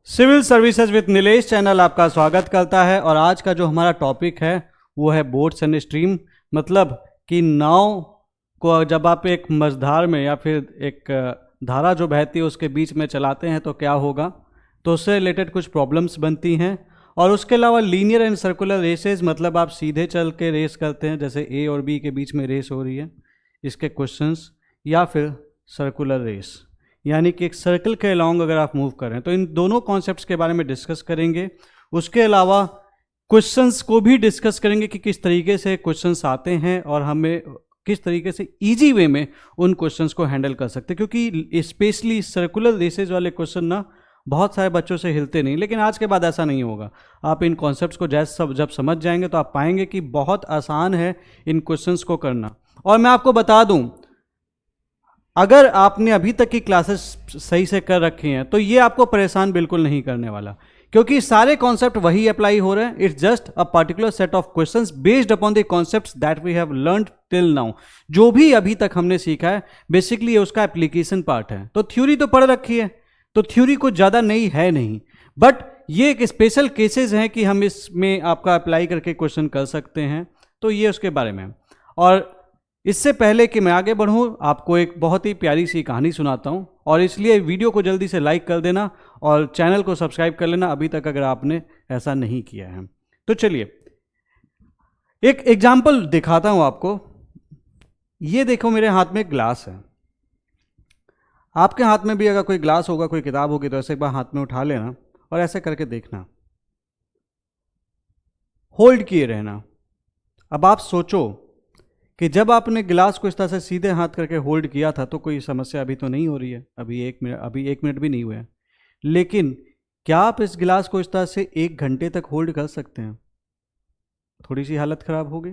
Civil services with Nilesh channel आपका स्वागत करता है। और आज का जो हमारा टॉपिक है वो है बोट्स एंड स्ट्रीम। मतलब कि नाव को जब आप एक मझधार में या फिर एक धारा जो बहती है उसके बीच में चलाते हैं तो क्या होगा, तो उससे रिलेटेड कुछ प्रॉब्लम्स बनती हैं। और उसके अलावा लीनियर एंड सर्कुलर रेसेस, मतलब आप सीधे चल के रेस करते हैं, जैसे ए और बी के बीच में रेस हो रही है, इसके क्वेश्चंस, या फिर सर्कुलर रेस यानी कि एक सर्कल के अलॉन्ग अगर आप मूव करें, तो इन दोनों कॉन्सेप्ट्स के बारे में डिस्कस करेंगे। उसके अलावा क्वेश्चंस को भी डिस्कस करेंगे कि किस तरीके से क्वेश्चंस आते हैं और हमें किस तरीके से इजी वे में उन क्वेश्चंस को हैंडल कर सकते हैं, क्योंकि स्पेशली सर्कुलर रेसेज वाले क्वेश्चन ना बहुत सारे बच्चों से हिलते नहीं। लेकिन आज के बाद ऐसा नहीं होगा। आप इन कॉन्सेप्ट्स को जब समझ जाएंगे तो आप पाएंगे कि बहुत आसान है इन क्वेश्चंस को करना। और मैं आपको बता दूं, अगर आपने अभी तक की क्लासेस सही से कर रखी हैं तो ये आपको परेशान बिल्कुल नहीं करने वाला, क्योंकि सारे कॉन्सेप्ट वही अप्लाई हो रहे हैं। It's just a particular set of questions based upon the concepts that we have learned till now. जो भी अभी तक हमने सीखा है बेसिकली ये उसका एप्लीकेशन पार्ट है। तो थ्योरी तो पढ़ रखी है, तो थ्योरी कुछ ज़्यादा नई है नहीं, बट ये एक स्पेशल केसेस हैं कि हम इसमें आपका अप्लाई करके क्वेश्चन कर सकते हैं। तो ये उसके बारे में। और इससे पहले कि मैं आगे बढ़ूं, आपको एक बहुत ही प्यारी सी कहानी सुनाता हूं, और इसलिए वीडियो को जल्दी से लाइक कर देना और चैनल को सब्सक्राइब कर लेना अभी तक अगर आपने ऐसा नहीं किया है। तो चलिए एक एग्जाम्पल दिखाता हूं आपको। ये देखो, मेरे हाथ में एक ग्लास है। आपके हाथ में भी अगर कोई ग्लास होगा, कोई किताब होगी, तो ऐसे एक बार हाथ में उठा लेना और ऐसे करके देखना, होल्ड किए रहना। अब आप सोचो कि जब आपने गिलास को इस तरह से सीधे हाथ करके होल्ड किया था तो कोई समस्या अभी तो नहीं हो रही है, अभी एक मिनट भी नहीं हुआ है। लेकिन क्या आप इस गिलास को इस तरह से 1 घंटे तक होल्ड कर सकते हैं? थोड़ी सी हालत खराब होगी।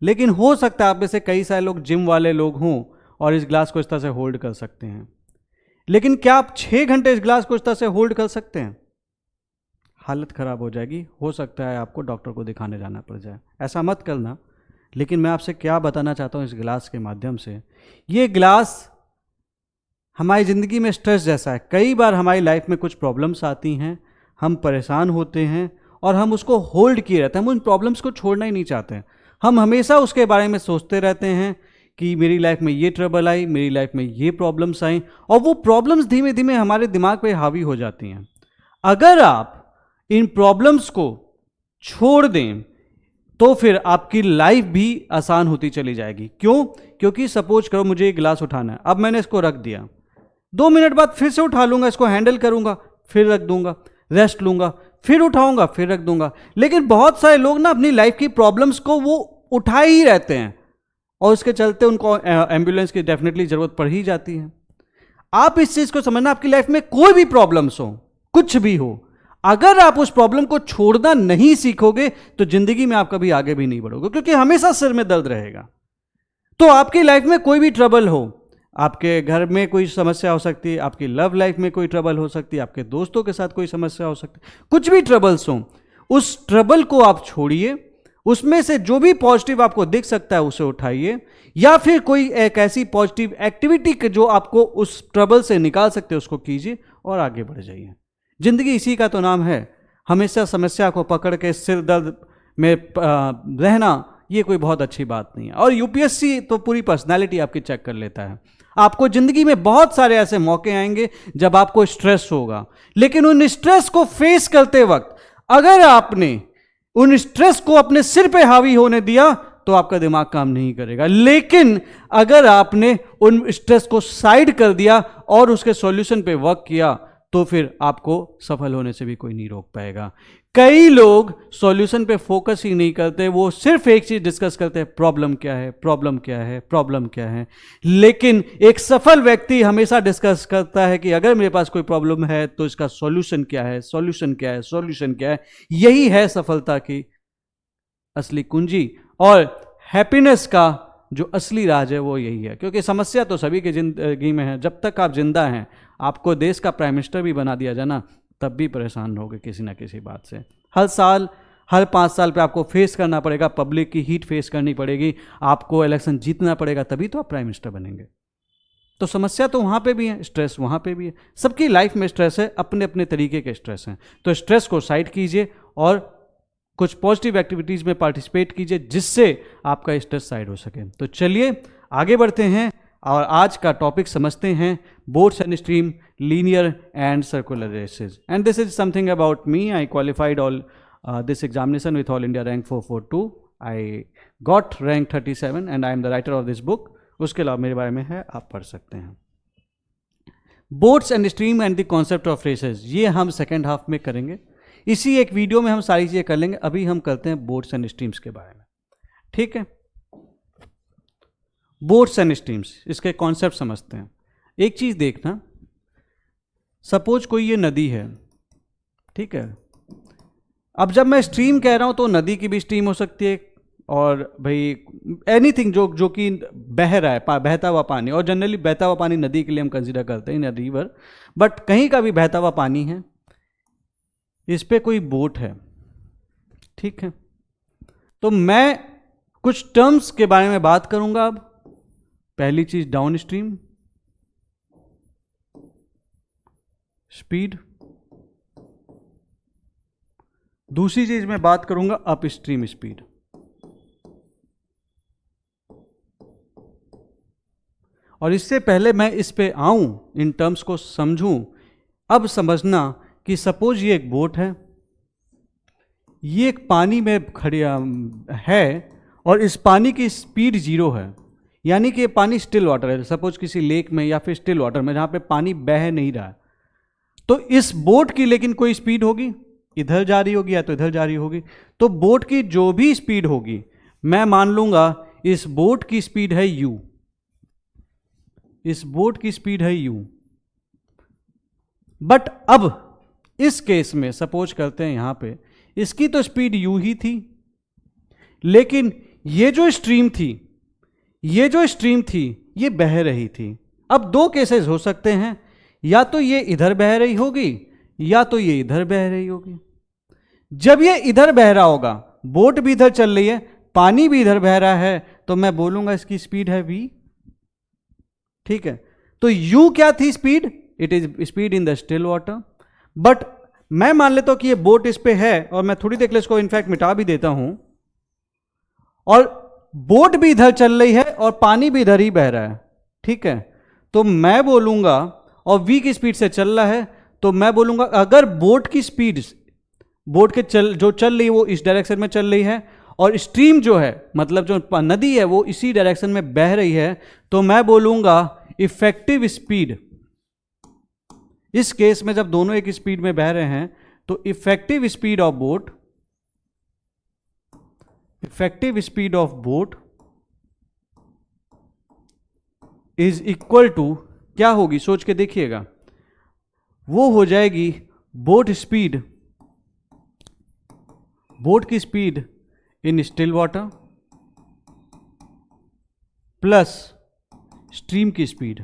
लेकिन हो सकता है आप में से कई सारे लोग जिम वाले लोग हों और इस गिलास को इस तरह से होल्ड कर सकते हैं। लेकिन क्या आप 6 घंटे इस गिलास को इस तरह से होल्ड कर सकते हैं? हालत खराब हो जाएगी। हो सकता है आपको डॉक्टर को दिखाने जाना पड़ जाए। ऐसा मत करना। लेकिन मैं आपसे क्या बताना चाहता हूँ इस गिलास के माध्यम से, ये गिलास हमारी ज़िंदगी में स्ट्रेस जैसा है। कई बार हमारी लाइफ में कुछ प्रॉब्लम्स आती हैं, हम परेशान होते हैं और हम उसको होल्ड किए रहते हैं। हम उन प्रॉब्लम्स को छोड़ना ही नहीं चाहते हैं। हम हमेशा उसके बारे में सोचते रहते हैं कि मेरी लाइफ में ये ट्रबल आई, मेरी लाइफ में ये प्रॉब्लम्स आई, और वो प्रॉब्लम्स धीमे धीमे हमारे दिमाग पे हावी हो जाती हैं। अगर आप इन प्रॉब्लम्स को छोड़ दें तो फिर आपकी लाइफ भी आसान होती चली जाएगी। क्यों? क्योंकि सपोज करो मुझे एक गिलास उठाना है, अब मैंने इसको रख दिया, 2 मिनट बाद फिर से उठा लूंगा, इसको हैंडल करूंगा, फिर रख दूंगा, रेस्ट लूंगा, फिर उठाऊंगा, फिर रख दूंगा। लेकिन बहुत सारे लोग ना अपनी लाइफ की प्रॉब्लम्स को वो उठाए ही रहते हैं और उसके चलते उनको एम्बुलेंस की डेफिनेटली जरूरत पड़ ही जाती है। आप इस चीज को समझना, आपकी लाइफ में कोई भी प्रॉब्लम्स हो, कुछ भी हो, अगर आप उस प्रॉब्लम को छोड़ना नहीं सीखोगे तो जिंदगी में आप कभी आगे भी नहीं बढ़ोगे, क्योंकि हमेशा सिर में दर्द रहेगा। तो आपकी लाइफ में कोई भी ट्रबल हो, आपके घर में कोई समस्या हो सकती है, आपकी लव लाइफ में कोई ट्रबल हो सकती है, आपके दोस्तों के साथ कोई समस्या हो सकती है, कुछ भी ट्रबल्स हो, उस ट्रबल को आप छोड़िए। उसमें से जो भी पॉजिटिव आपको दिख सकता है उसे उठाइए, या फिर कोई एक ऐसी पॉजिटिव एक्टिविटी जो आपको उस ट्रबल से निकाल सकते हैं उसको कीजिए और आगे बढ़ जाइए। जिंदगी इसी का तो नाम है। हमेशा समस्या को पकड़ के सिर दर्द में रहना ये कोई बहुत अच्छी बात नहीं है। और यूपीएससी तो पूरी पर्सनालिटी आपकी चेक कर लेता है। आपको जिंदगी में बहुत सारे ऐसे मौके आएंगे जब आपको स्ट्रेस होगा, लेकिन उन स्ट्रेस को फेस करते वक्त अगर आपने उन स्ट्रेस को अपने सिर पे हावी होने दिया तो आपका दिमाग काम नहीं करेगा। लेकिन अगर आपने उन स्ट्रेस को साइड कर दिया और उसके सॉल्यूशन पे वर्क किया तो फिर आपको सफल होने से भी कोई नहीं रोक पाएगा। कई लोग सॉल्यूशन पे फोकस ही नहीं करते, वो सिर्फ एक चीज डिस्कस करते हैं, प्रॉब्लम क्या है, प्रॉब्लम क्या है, प्रॉब्लम क्या है। लेकिन एक सफल व्यक्ति हमेशा डिस्कस करता है कि अगर मेरे पास कोई प्रॉब्लम है तो इसका सॉल्यूशन क्या है, सॉल्यूशन क्या है, सॉल्यूशन क्या है। यही है सफलता की असली कुंजी, और हैप्पीनेस का जो असली राज है वो यही है। क्योंकि समस्या तो सभी की जिंदगी में है। जब तक आप जिंदा हैं, आपको देश का प्राइम मिनिस्टर भी बना दिया जाए ना, तब भी परेशान होगे किसी ना किसी बात से। हर साल, हर 5 साल पे आपको फेस करना पड़ेगा, पब्लिक की हीट फेस करनी पड़ेगी, आपको इलेक्शन जीतना पड़ेगा, तभी तो आप प्राइम मिनिस्टर बनेंगे। तो समस्या तो वहाँ पे भी है, स्ट्रेस वहाँ पे भी है। सबकी लाइफ में स्ट्रेस है, अपने अपने तरीके के स्ट्रेस हैं। तो स्ट्रेस को साइड कीजिए और कुछ पॉजिटिव एक्टिविटीज़ में पार्टिसिपेट कीजिए जिससे आपका स्ट्रेस साइड हो सके। तो चलिए आगे बढ़ते हैं और आज का टॉपिक समझते हैं, boats and stream, linear and circular races. And this is something about me. I qualified all this examination with all India rank 442। I got rank 37 and I am the writer of this book. उसके अलावा मेरे बारे में है, आप पढ़ सकते हैं। Boats and stream and the concept of races, ये हम सेकेंड हाफ में करेंगे। इसी एक वीडियो में हम सारी चीज़ें कर लेंगे। अभी हम करते हैं बोट्स एंड स्ट्रीम्स के बारे में, ठीक है। बोट्स एंड स्ट्रीम्स, इसके कॉन्सेप्ट समझते हैं। एक चीज़ देखना, सपोज कोई ये नदी है, ठीक है। अब जब मैं स्ट्रीम कह रहा हूँ तो नदी की भी स्ट्रीम हो सकती है, और भाई एनीथिंग जो कि बह रहा है, बहता हुआ पानी। और जनरली बहता हुआ पानी नदी के लिए हम कंसीडर करते हैं, नदी रिवर, बट कहीं का भी बहता हुआ पानी है, इस पे कोई बोट है, ठीक है। तो मैं कुछ टर्म्स के बारे में बात करूंगा अब। पहली चीज डाउन स्ट्रीम स्पीड, दूसरी चीज मैं बात करूंगा अप स्ट्रीम स्पीड। और इससे पहले मैं इस पे आऊं, इन टर्म्स को समझूं, अब समझना कि सपोज ये एक बोट है, ये एक पानी में खड़ी है और इस पानी की स्पीड 0 है, यानी कि ये पानी स्टिल वाटर है। सपोज किसी लेक में या फिर स्टिल वाटर में जहाँ पे पानी बह नहीं रहा है, तो इस बोट की लेकिन कोई स्पीड होगी, इधर जा रही होगी या तो इधर जा रही होगी। तो बोट की जो भी स्पीड होगी, मैं मान लूंगा इस बोट की स्पीड है u, इस बोट की स्पीड है u। बट अब इस केस में सपोज करते हैं यहां पे इसकी तो स्पीड u ही थी, लेकिन ये जो स्ट्रीम थी ये बह रही थी। अब दो केसेस हो सकते हैं, या तो ये इधर बह रही होगी या तो ये इधर बह रही होगी। जब ये इधर बह रहा होगा, बोट भी इधर चल रही है, पानी भी इधर बह रहा है, तो मैं बोलूंगा इसकी स्पीड है v, ठीक है। तो u क्या थी speed? It is speed in the still water. But मैं मान लेता हूं कि ये बोट इस पे है, और मैं थोड़ी देर के लिए इसको इनफैक्ट मिटा भी देता हूं, और बोट भी इधर चल रही है और पानी भी इधर ही बह रहा है, ठीक है। तो मैं बोलूंगा, और v की स्पीड से चल रहा है, तो मैं बोलूंगा अगर बोट की स्पीड, बोट के जो चल रही है वो इस डायरेक्शन में चल रही है, और स्ट्रीम जो है मतलब जो नदी है वो इसी डायरेक्शन में बह रही है, तो मैं बोलूंगा इफेक्टिव स्पीड। इस केस में जब दोनों एक स्पीड में बह रहे हैं, तो effective speed of boat is equal to क्या होगी, सोच के देखिएगा, वो हो जाएगी बोट की speed in still water plus stream की स्पीड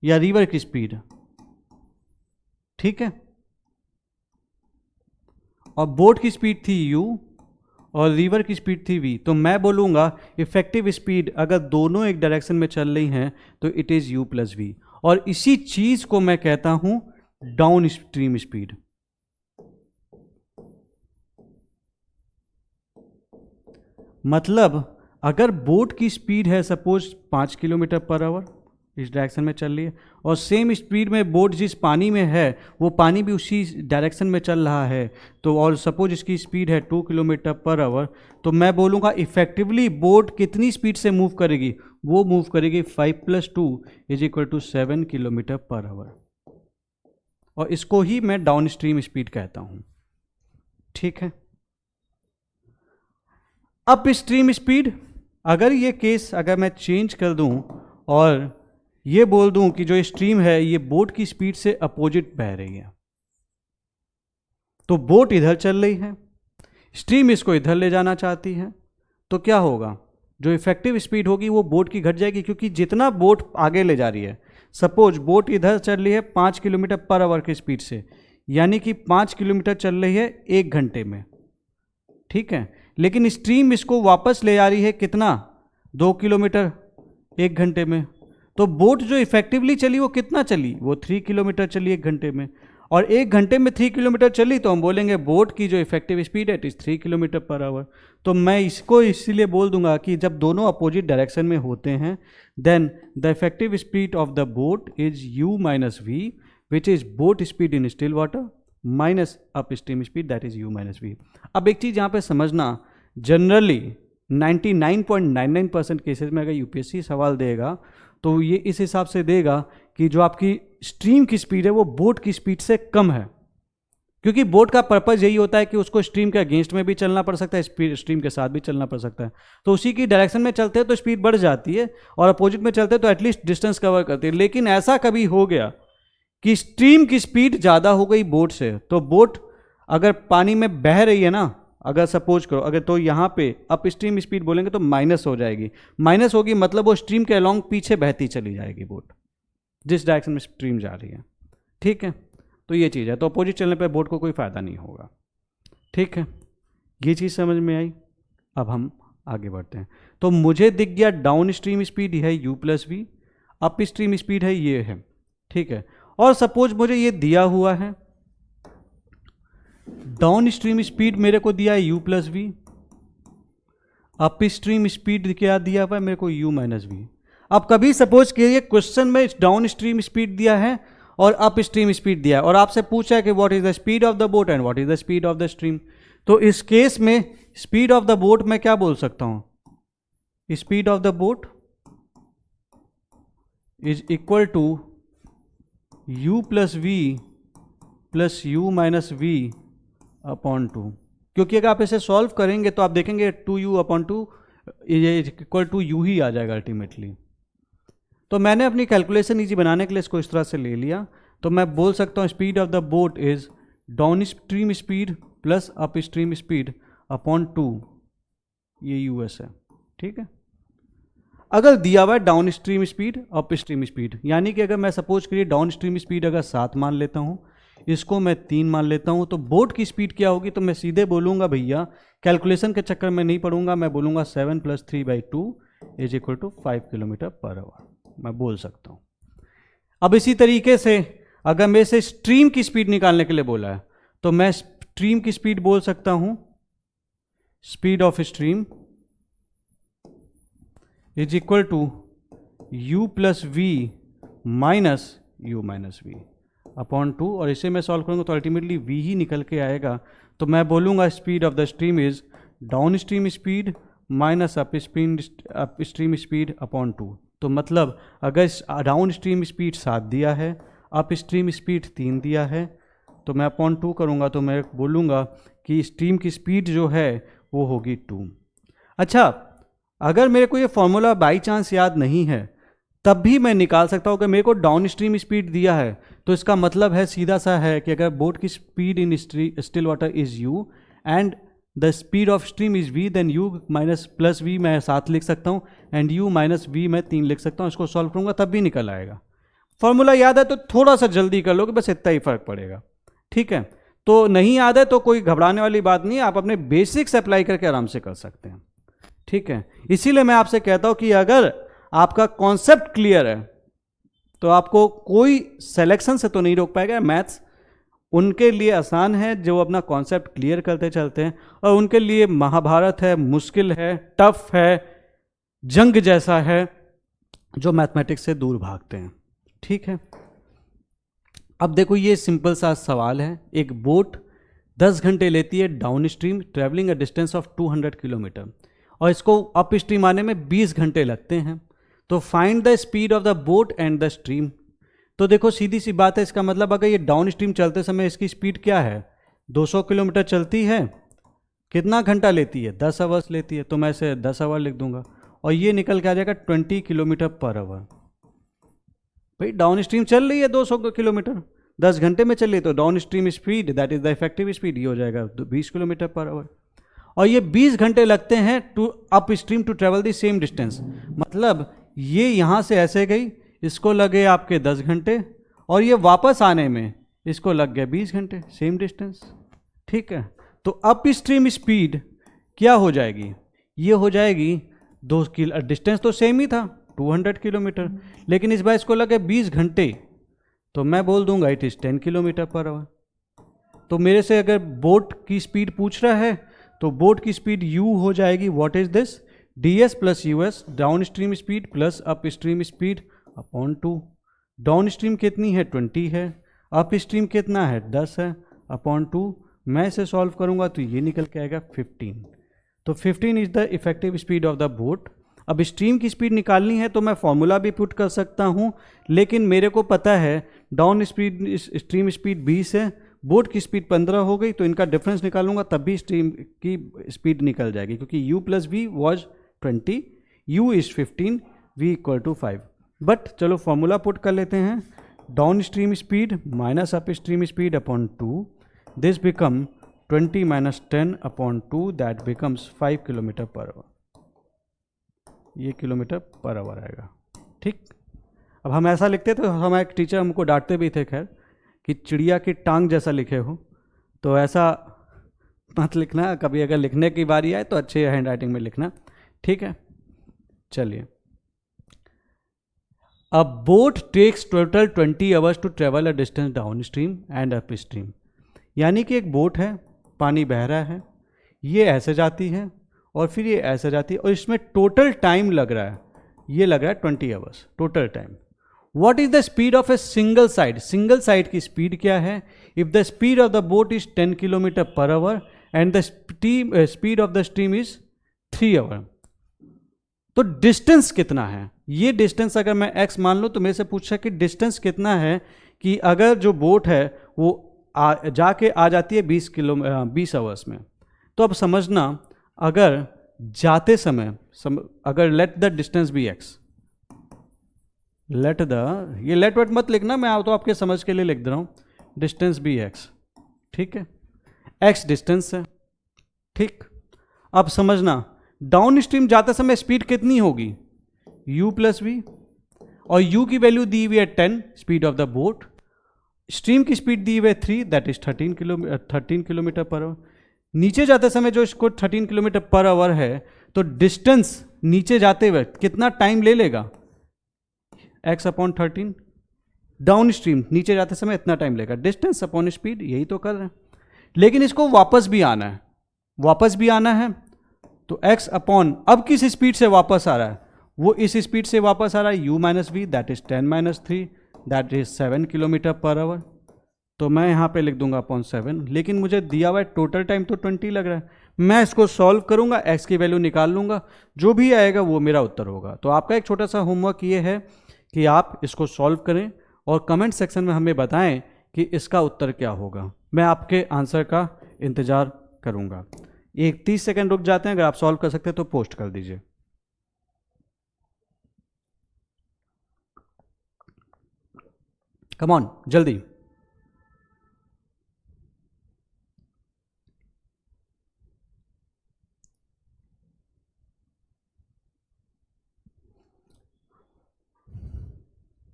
या रिवर की स्पीड, ठीक है। और बोट की स्पीड थी u और रिवर की स्पीड थी v, तो मैं बोलूंगा इफेक्टिव स्पीड अगर दोनों एक डायरेक्शन में चल रही हैं तो it is u plus v, और इसी चीज को मैं कहता हूं डाउन स्ट्रीम स्पीड। मतलब अगर बोट की स्पीड है सपोज 5 किलोमीटर पर आवर, इस डायरेक्शन में चल रही है, और सेम स्पीड में बोट जिस पानी में है वो पानी भी उसी डायरेक्शन में चल रहा है, तो और सपोज इसकी स्पीड है 2 किलोमीटर पर आवर, तो मैं बोलूँगा इफेक्टिवली बोट कितनी स्पीड से मूव करेगी, वो मूव करेगी 5 + 2 = 7 किलोमीटर पर आवर, और इसको ही मैं डाउन स्ट्रीम स्पीड कहता हूँ, ठीक है। अप स्ट्रीम स्पीड, अगर ये केस अगर मैं चेंज कर दूं और ये बोल दूं कि जो स्ट्रीम है ये बोट की स्पीड से अपोजिट बह रही है, तो बोट इधर चल रही है, स्ट्रीम इसको इधर ले जाना चाहती है, तो क्या होगा, जो इफेक्टिव स्पीड होगी वो बोट की घट जाएगी, क्योंकि जितना बोट आगे ले जा रही है, सपोज बोट इधर चल रही है 5 किलोमीटर पर आवर की स्पीड से, यानी कि 5 किलोमीटर चल रही है 1 घंटे में, ठीक है। लेकिन स्ट्रीम इसको वापस ले जा रही है कितना, 2 किलोमीटर 1 घंटे में, तो बोट जो इफेक्टिवली चली वो कितना चली, वो 3 किलोमीटर चली 1 घंटे में, और 1 घंटे में 3 किलोमीटर चली तो हम बोलेंगे बोट की जो इफेक्टिव स्पीड है it is 3 kilometre per hour. तो मैं इसको इसीलिए बोल दूंगा कि जब दोनों अपोजिट डायरेक्शन में होते हैं then the effective speed of the boat is u minus V which is boat speed in still water minus up stream speed that is u minus V. अब एक चीज़ यहाँ पे समझना, जनरली 99.99% केसेस में अगर यूपीएससी सवाल देगा तो ये इस हिसाब से देगा कि जो आपकी स्ट्रीम की स्पीड है वो बोट की स्पीड से कम है, क्योंकि बोट का पर्पज़ यही होता है कि उसको स्ट्रीम के अगेंस्ट में भी चलना पड़ सकता है, स्ट्रीम के साथ भी चलना पड़ सकता है। तो उसी की डायरेक्शन में चलते हैं तो स्पीड बढ़ जाती है, और अपोजिट में चलते हैं तो एटलीस्ट डिस्टेंस कवर करती है। लेकिन ऐसा कभी हो गया कि स्ट्रीम की स्पीड ज़्यादा हो गई बोट से, तो बोट अगर पानी में बह रही है ना, अगर सपोज करो अगर, तो यहाँ पे अप स्ट्रीम स्पीड बोलेंगे तो माइनस हो जाएगी, माइनस होगी मतलब वो स्ट्रीम के अलॉन्ग पीछे बहती चली जाएगी बोट, जिस डायरेक्शन में स्ट्रीम जा रही है। ठीक है, तो ये चीज़ है, तो अपोजिट चलने पे बोट को कोई फ़ायदा नहीं होगा। ठीक है, ये चीज़ समझ में आई। अब हम आगे बढ़ते हैं। तो मुझे दिख गया डाउन स्ट्रीम स्पीड है u plus V, up stream speed है ये है। ठीक है, और सपोज मुझे ये दिया हुआ है डाउन स्ट्रीम स्पीड मेरे को दिया है u plus V, up stream speed क्या दिया हुआ है मेरे को u माइनस वी। अब कभी सपोज कीजिए क्वेश्चन में डाउन स्ट्रीम स्पीड दिया है और अप स्ट्रीम स्पीड दिया है और आपसे पूछा है कि what is the speed of the boat and what is the speed of the stream. तो इस केस में स्पीड ऑफ द बोट मैं क्या बोल सकता हूं, speed of the boat is equal to u plus V plus u minus V upon 2, क्योंकि अगर आप इसे सॉल्व करेंगे तो आप देखेंगे 2u upon 2 equal to u ही आ जाएगा अल्टीमेटली। तो मैंने अपनी कैलकुलेशन ईजी बनाने के लिए इसको इस तरह से ले लिया, तो मैं बोल सकता हूँ speed of the boat is down stream speed plus up stream speed upon 2, ये यूएस है। ठीक है, अगर दिया हुआ है down stream speed up stream speed, यानी कि अगर मैं सपोज करिए डाउन स्ट्रीम स्पीड अगर 7 मान लेता हूँ, इसको मैं 3 मान लेता हूँ, तो बोट की स्पीड क्या होगी, तो मैं सीधे बोलूँगा भैया कैलकुलेशन के चक्कर में नहीं पढ़ूंगा, मैं बोलूँगा 7 + 3/2 is equal to 5 kilometre per hour, मैं बोल सकता हूँ। अब इसी तरीके से अगर मैं इसे स्ट्रीम की स्पीड निकालने के लिए बोला है तो मैं स्ट्रीम की स्पीड बोल सकता हूँ speed of stream is equal to u plus V minus u minus V upon 2, और इसे मैं सॉल्व करूँगा तो अल्टीमेटली v ही निकल के आएगा। तो मैं बोलूँगा speed of the stream is down stream speed minus up stream speed upon 2। तो मतलब अगर डाउन स्ट्रीम स्पीड 7 दिया है, अप स्ट्रीम स्पीड 3 दिया है, तो मैं अपॉन 2 करूँगा तो मैं बोलूँगा कि स्ट्रीम की स्पीड जो है वो होगी 2। अच्छा, अगर मेरे को ये फॉर्मूला बाई चांस याद नहीं है तब भी मैं निकाल सकता हूँ कि मेरे को डाउन स्ट्रीम स्पीड दिया है, तो इसका मतलब है सीधा सा है कि अगर बोट की speed in still water is u and the speed of stream is v, then u minus plus v मैं 7 लिख सकता हूँ एंड u माइनस v मैं 3 लिख सकता हूँ। इसको सॉल्व करूँगा तब भी निकल आएगा। फॉर्मूला याद है तो थोड़ा सा जल्दी कर लोगे, बस इतना ही फर्क पड़ेगा। ठीक है, तो नहीं याद है तो कोई घबराने वाली बात नहीं है, आप अपने बेसिक्स अप्लाई करके आराम से कर सकते हैं। ठीक है, इसीलिए मैं आपसे कहता हूँ कि अगर आपका कॉन्सेप्ट क्लियर है तो आपको कोई सिलेक्शन से तो नहीं रोक पाएगा। मैथ्स उनके लिए आसान है जो अपना कॉन्सेप्ट क्लियर करते चलते हैं, और उनके लिए महाभारत है, मुश्किल है, टफ है, जंग जैसा है जो मैथमेटिक्स से दूर भागते हैं। ठीक है, अब देखो ये सिंपल सा सवाल है। एक बोट 10 घंटे लेती है down stream travelling a distance of 200 kilometre, और इसको अप स्ट्रीम आने में 20 घंटे लगते हैं। तो find the speed of the boat and the stream. तो देखो सीधी सी बात है, इसका मतलब अगर ये डाउन स्ट्रीम चलते समय इसकी स्पीड क्या है, 200 किलोमीटर चलती है, कितना घंटा लेती है, 10 आवर्स लेती है, तो मैं इसे 10 आवर लिख दूंगा, और ये निकल के आ जाएगा 20 किलोमीटर पर आवर। भाई डाउन स्ट्रीम चल रही है 200 किलोमीटर 10 घंटे में चल रही है, तो down stream speed that is the effective speed ये हो जाएगा 20 किलोमीटर पर आवर। और ये 20 घंटे लगते हैं to upstream to travel the same distance, मतलब ये यहाँ से ऐसे गई, इसको लगे आपके 10 घंटे, और ये वापस आने में इसको लग गया 20 घंटे, सेम डिस्टेंस। ठीक है, तो अप स्ट्रीम स्पीड क्या हो जाएगी, ये हो जाएगी 2 किलो, डिस्टेंस तो सेम ही था, 200 किलोमीटर, लेकिन इस बार इसको लगे 20 घंटे, तो मैं बोल दूंगा it is 10 kilometre per hour. तो मेरे से अगर बोट की स्पीड पूछ रहा है तो बोट की स्पीड u हो जाएगी, what is this, ds plus US, down stream speed plus up stream speed upon 2। Down stream कितनी है 20 है, अप स्ट्रीम कितना है 10 है, अपॉन 2। मैं इसे सॉल्व करूंगा तो ये निकल के आएगा 15। तो 15 is the effective speed of the boat. अब स्ट्रीम की स्पीड निकालनी है तो मैं फॉर्मूला भी पुट कर सकता हूँ, लेकिन मेरे को पता है डाउन स्पीड स्ट्रीम स्पीड 20 है, बोट की स्पीड 15 हो गई, तो इनका डिफरेंस निकालूंगा तब भी स्ट्रीम की स्पीड निकल जाएगी, क्योंकि u plus V was 20, u is 15, v equal to 5। But चलो फॉर्मूला पुट कर लेते हैं, down stream speed minus up stream speed upon 2, this become 20 minus 10 upon 2, that becomes 5 kilometre per hour. ये kilometre per hour आएगा, ठीक। अब हम ऐसा लिखते तो हमारे टीचर हमको डांटते भी थे, खैर, कि चिड़िया की टांग जैसा लिखे हो, तो ऐसा मत लिखना। कभी अगर लिखने की बारी आए तो अच्छे हैंड राइटिंग में लिखना, ठीक है। चलिए, a boat takes total 20 hours to travel a distance downstream and upstream. यानी कि एक बोट है, पानी बह रहा है, ये ऐसे जाती है और फिर ये ऐसे जाती है, और इसमें टोटल टाइम लग रहा है, ये लग रहा है 20 hours total time. What is the speed of a single side? Single side की स्पीड क्या है? If the speed of the boat is 10 kilometre per hour and the speed of the stream is 3 hour, तो distance कितना है? ये distance अगर मैं x मान लूँ तो मेरे से पूछा कि डिस्टेंस कितना है, कि अगर जो बोट है वो जाके आ जाती है 20 आवर्स में। तो अब समझना, अगर जाते समय अगर let the distance be x, ये लेट वेट मत लिखना, मैं तो आपके समझ के लिए लिख दे रहा हूँ, डिस्टेंस बी एक्स, ठीक है, एक्स डिस्टेंस है, ठीक। अब समझना, डाउन स्ट्रीम जाते समय स्पीड कितनी होगी, u प्लस वी, और u की वैल्यू दी हुई है 10 speed of the boat, stream की स्पीड दी हुई है 3, that is 13 kilometre per our. नीचे जाते समय जो इसको 13 किलोमीटर पर आवर है, तो डिस्टेंस नीचे जाते हुए कितना टाइम ले लेगा, x अपॉन 13, डाउन स्ट्रीम नीचे जाते समय इतना टाइम लेगा, डिस्टेंस अपॉन स्पीड, यही तो कर रहे हैं। लेकिन इसको वापस भी आना है, तो x अपॉन, अब किस स्पीड से वापस आ रहा है, वो इस स्पीड से वापस आ रहा है, u minus v, that is 10 minus 3, that is 7 kilometre per hour. तो मैं यहाँ पे लिख दूंगा अपॉन 7, लेकिन मुझे दिया हुआ है टोटल टाइम तो 20 लग रहा है। मैं इसको सॉल्व करूंगा, x की वैल्यू निकाल लूंगा, जो भी आएगा वो मेरा उत्तर होगा। तो आपका एक छोटा सा होमवर्क ये है कि आप इसको सॉल्व करें और कमेंट सेक्शन में हमें बताएं कि इसका उत्तर क्या होगा। मैं आपके आंसर का इंतज़ार करूंगा। एक 30 सेकंड रुक जाते हैं, अगर आप सॉल्व कर सकते हैं तो पोस्ट कर दीजिए। कम ऑन, जल्दी।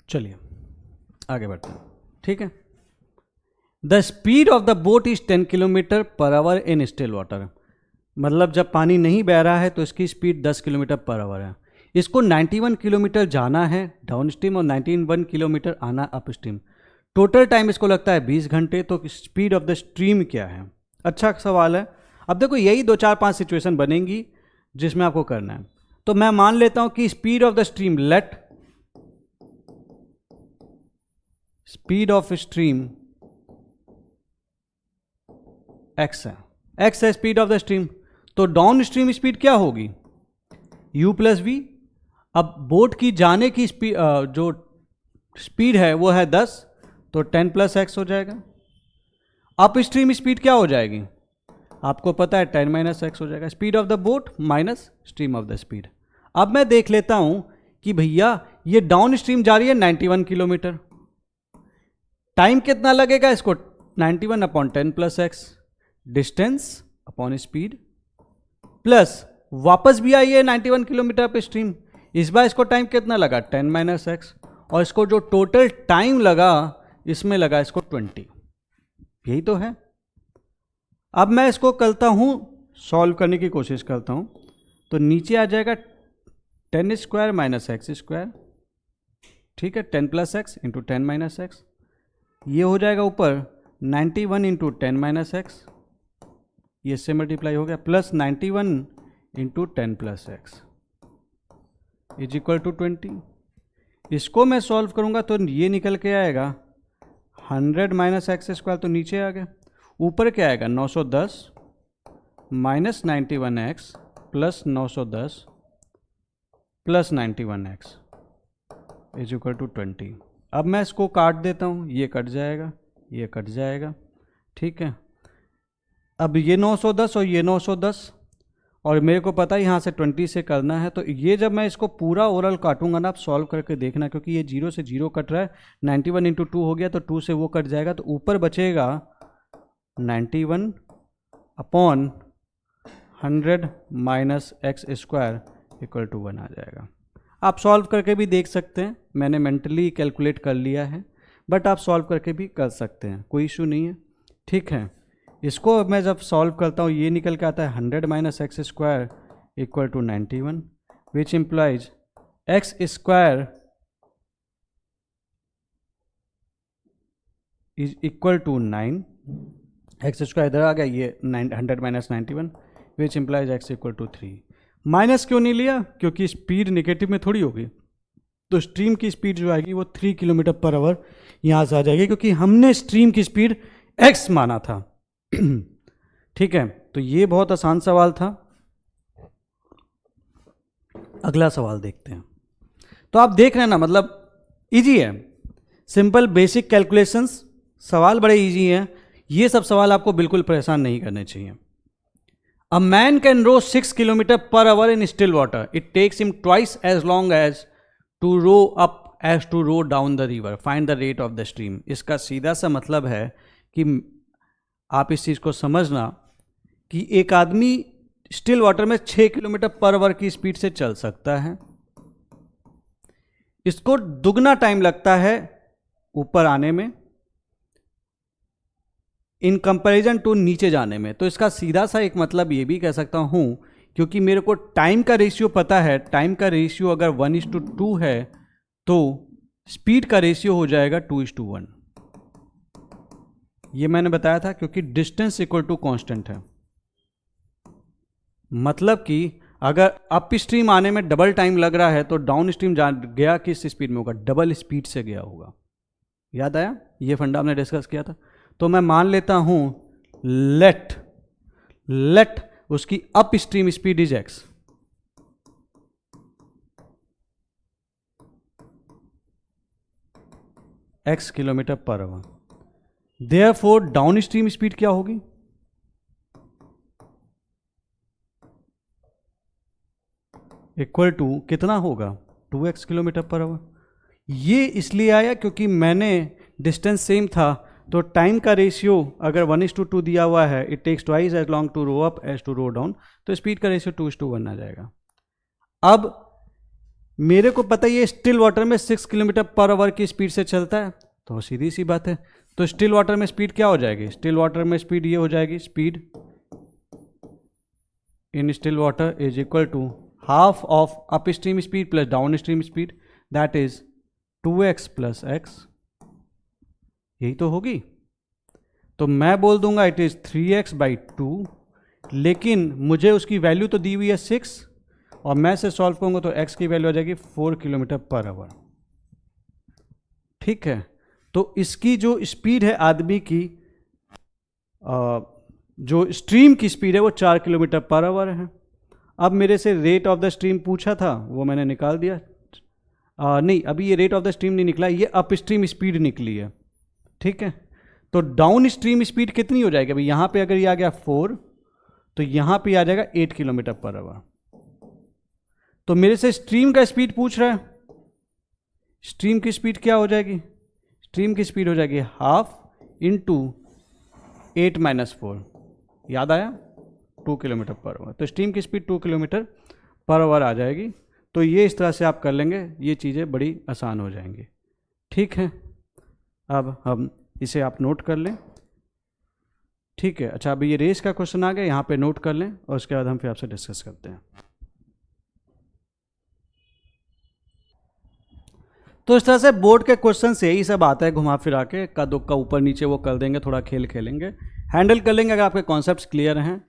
चलिए आगे बढ़ते हैं, ठीक है। The speed of the boat is 10 kilometre per hour in still water. मतलब जब पानी नहीं बह रहा है तो इसकी स्पीड 10 किलोमीटर पर आवर है। इसको 91 किलोमीटर जाना है डाउन स्ट्रीम और 91 किलोमीटर आना अप स्ट्रीम। टोटल टाइम इसको लगता है 20 घंटे। तो स्पीड ऑफ द स्ट्रीम क्या है? अच्छा सवाल है। अब देखो यही 2 4 5 सिचुएशन बनेंगी जिसमें आपको करना है। तो मैं मान लेता हूं कि speed of the stream, let speed of stream x है, एक्स है स्पीड ऑफ द स्ट्रीम। तो डाउन स्ट्रीम स्पीड क्या होगी? u plus v. अब बोट की जाने की स्पीड, जो स्पीड है वो है 10, तो 10 प्लस एक्स हो जाएगा। अप स्ट्रीम स्पीड क्या हो जाएगी? आपको पता है 10 माइनस एक्स हो जाएगा। Speed of the boat minus stream of the speed. अब मैं देख लेता हूं कि भैया ये डाउन स्ट्रीम जा रही है 91 किलोमीटर। टाइम कितना लगेगा इसको? 91 upon 10 plus x, distance upon speed, plus वापस भी आई है 91 किलोमीटर पे स्ट्रीम। इस बार इसको टाइम कितना लगा? 10 माइनस एक्स। और इसको जो टोटल टाइम लगा इसमें लगा इसको 20। यही तो है। अब मैं इसको करता हूं, सॉल्व करने की कोशिश करता हूं। तो नीचे आ जाएगा 10 स्क्वायर माइनस एक्स स्क्वायर, ठीक है, 10 plus x into 10 minus x, ये हो जाएगा ऊपर 91 इंटू 10 माइनस एक्स, ये इससे मल्टीप्लाई हो गया, plus 91 into 10 plus x is equal to 20। इसको मैं सॉल्व करूंगा तो ये निकल के आएगा 100 माइनस एक्स स्क्वायर, तो नीचे आ गया, ऊपर क्या आएगा 910 minus 91x plus 910 plus 91x is equal to 20। अब मैं इसको काट देता हूँ, ये कट जाएगा, ये कट जाएगा, ठीक है। अब ये 910 और ये 910, और मेरे को पता है यहाँ से 20 से करना है, तो ये जब मैं इसको पूरा ओवरऑल काटूंगा ना, आप सॉल्व करके देखना, क्योंकि ये 0 से 0 कट रहा है, 91 इंटू 2 हो गया, तो 2 से वो कट जाएगा, तो ऊपर बचेगा 91 upon 100 minus x square equal to 1 आ जाएगा। आप सॉल्व करके भी देख सकते हैं, मैंने मेंटली कैलकुलेट कर लिया है, बट आप सॉल्व करके भी कर सकते हैं, कोई इशू नहीं है, ठीक है। इसको मैं जब सॉल्व करता हूँ, ये निकल के आता है 100 minus x square equal to 91, which implies x square is equal to 9, x square इधर आ गया, ये 100 minus 91 which implies x equal to 3। Minus क्यों नहीं लिया? क्योंकि स्पीड नेगेटिव में थोड़ी होगी, तो स्ट्रीम की स्पीड जो आएगी वो 3 किलोमीटर पर आवर यहाँ से आ जाएगी, क्योंकि हमने स्ट्रीम की स्पीड x माना था। ठीक है, तो ये बहुत आसान सवाल था। अगला सवाल देखते हैं। तो आप देख रहे हैं ना, मतलब इजी है, सिंपल बेसिक कैलकुलेशंस, सवाल बड़े इजी हैं। ये सब सवाल आपको बिल्कुल परेशान नहीं करने चाहिए। A man can row 6 kilometre per hour in still water, it takes him twice as long as to row up as to row down the river, find the rate of the stream. इसका सीधा सा मतलब है कि आप इस चीज़ को समझना कि एक आदमी स्टिल वाटर में 6 किलोमीटर पर आवर की स्पीड से चल सकता है, इसको दुगना टाइम लगता है ऊपर आने में इन कंपैरिजन टू नीचे जाने में। तो इसका सीधा सा एक मतलब ये भी कह सकता हूं, क्योंकि मेरे को टाइम का रेशियो पता है, टाइम का रेशियो अगर 1:2 है तो स्पीड का रेशियो हो जाएगा 2:1। ये मैंने बताया था, क्योंकि डिस्टेंस इक्वल टू कांस्टेंट है। मतलब कि अगर अप स्ट्रीम आने में डबल टाइम लग रहा है तो डाउन स्ट्रीम गया किस स्पीड में होगा? डबल स्पीड से गया होगा। याद आया? ये फंडा हमने डिस्कस किया था। तो मैं मान लेता हूं लेट उसकी up stream speed is x, x kilometre per our. Therefore down stream speed क्या होगी? इक्वल टू कितना होगा? 2x kilometre per hour. ये इसलिए आया क्योंकि मैंने डिस्टेंस सेम था, तो टाइम का रेशियो अगर 1:2 दिया हुआ है, it takes twice as long to row up as to row down, तो स्पीड का रेशियो 2:1 आ जाएगा। अब मेरे को पता है स्टिल वाटर में 6 किलोमीटर पर आवर की स्पीड से चलता है, तो सीधी सी बात है, तो स्टिल वाटर में स्पीड क्या हो जाएगी? स्टिल वाटर में स्पीड ये हो जाएगी, speed in still water is equal to half of up stream speed plus down stream speed, that is 2x plus x। यही तो होगी। तो मैं बोल दूंगा इट इज 3x/2, लेकिन मुझे उसकी वैल्यू तो दी हुई है 6, और मैं से सॉल्व करूंगा तो x की वैल्यू आ जाएगी 4 किलोमीटर पर आवर। ठीक है, तो इसकी जो स्पीड है आदमी की, जो स्ट्रीम की स्पीड है वो 4 किलोमीटर पर आवर है। अब मेरे से रेट ऑफ द स्ट्रीम पूछा था, वो मैंने निकाल दिया। नहीं, अभी ये रेट ऑफ द स्ट्रीम नहीं निकला, ये अप स्ट्रीम स्पीड निकली है। ठीक है, तो डाउन स्ट्रीम स्पीड कितनी हो जाएगी? अभी यहाँ पे अगर ये आ गया 4, तो यहाँ पे आ जाएगा 8 किलोमीटर पर आवर। तो मेरे से स्ट्रीम का स्पीड पूछ रहा है, स्ट्रीम की स्पीड क्या हो जाएगी? स्ट्रीम की स्पीड हो जाएगी हाफ इंटू 8 - 4। याद आया? 2 किलोमीटर पर आवर। तो स्ट्रीम की स्पीड 2 किलोमीटर पर आवर आ जाएगी। तो ये इस तरह से आप कर लेंगे, ये चीज़ें बड़ी आसान हो जाएंगी। ठीक है, अब हम इसे आप नोट कर लें। ठीक है, अच्छा, अभी ये रेस का क्वेश्चन आ गया, यहाँ पे नोट कर लें और उसके बाद हम फिर आपसे डिस्कस करते हैं। तो इस तरह से बोर्ड के क्वेश्चन से यही सब आता है, घुमा फिरा के का दुक्का ऊपर नीचे वो कर देंगे, थोड़ा खेल खेलेंगे, हैंडल कर लेंगे अगर आपके कॉन्सेप्ट्स क्लियर हैं।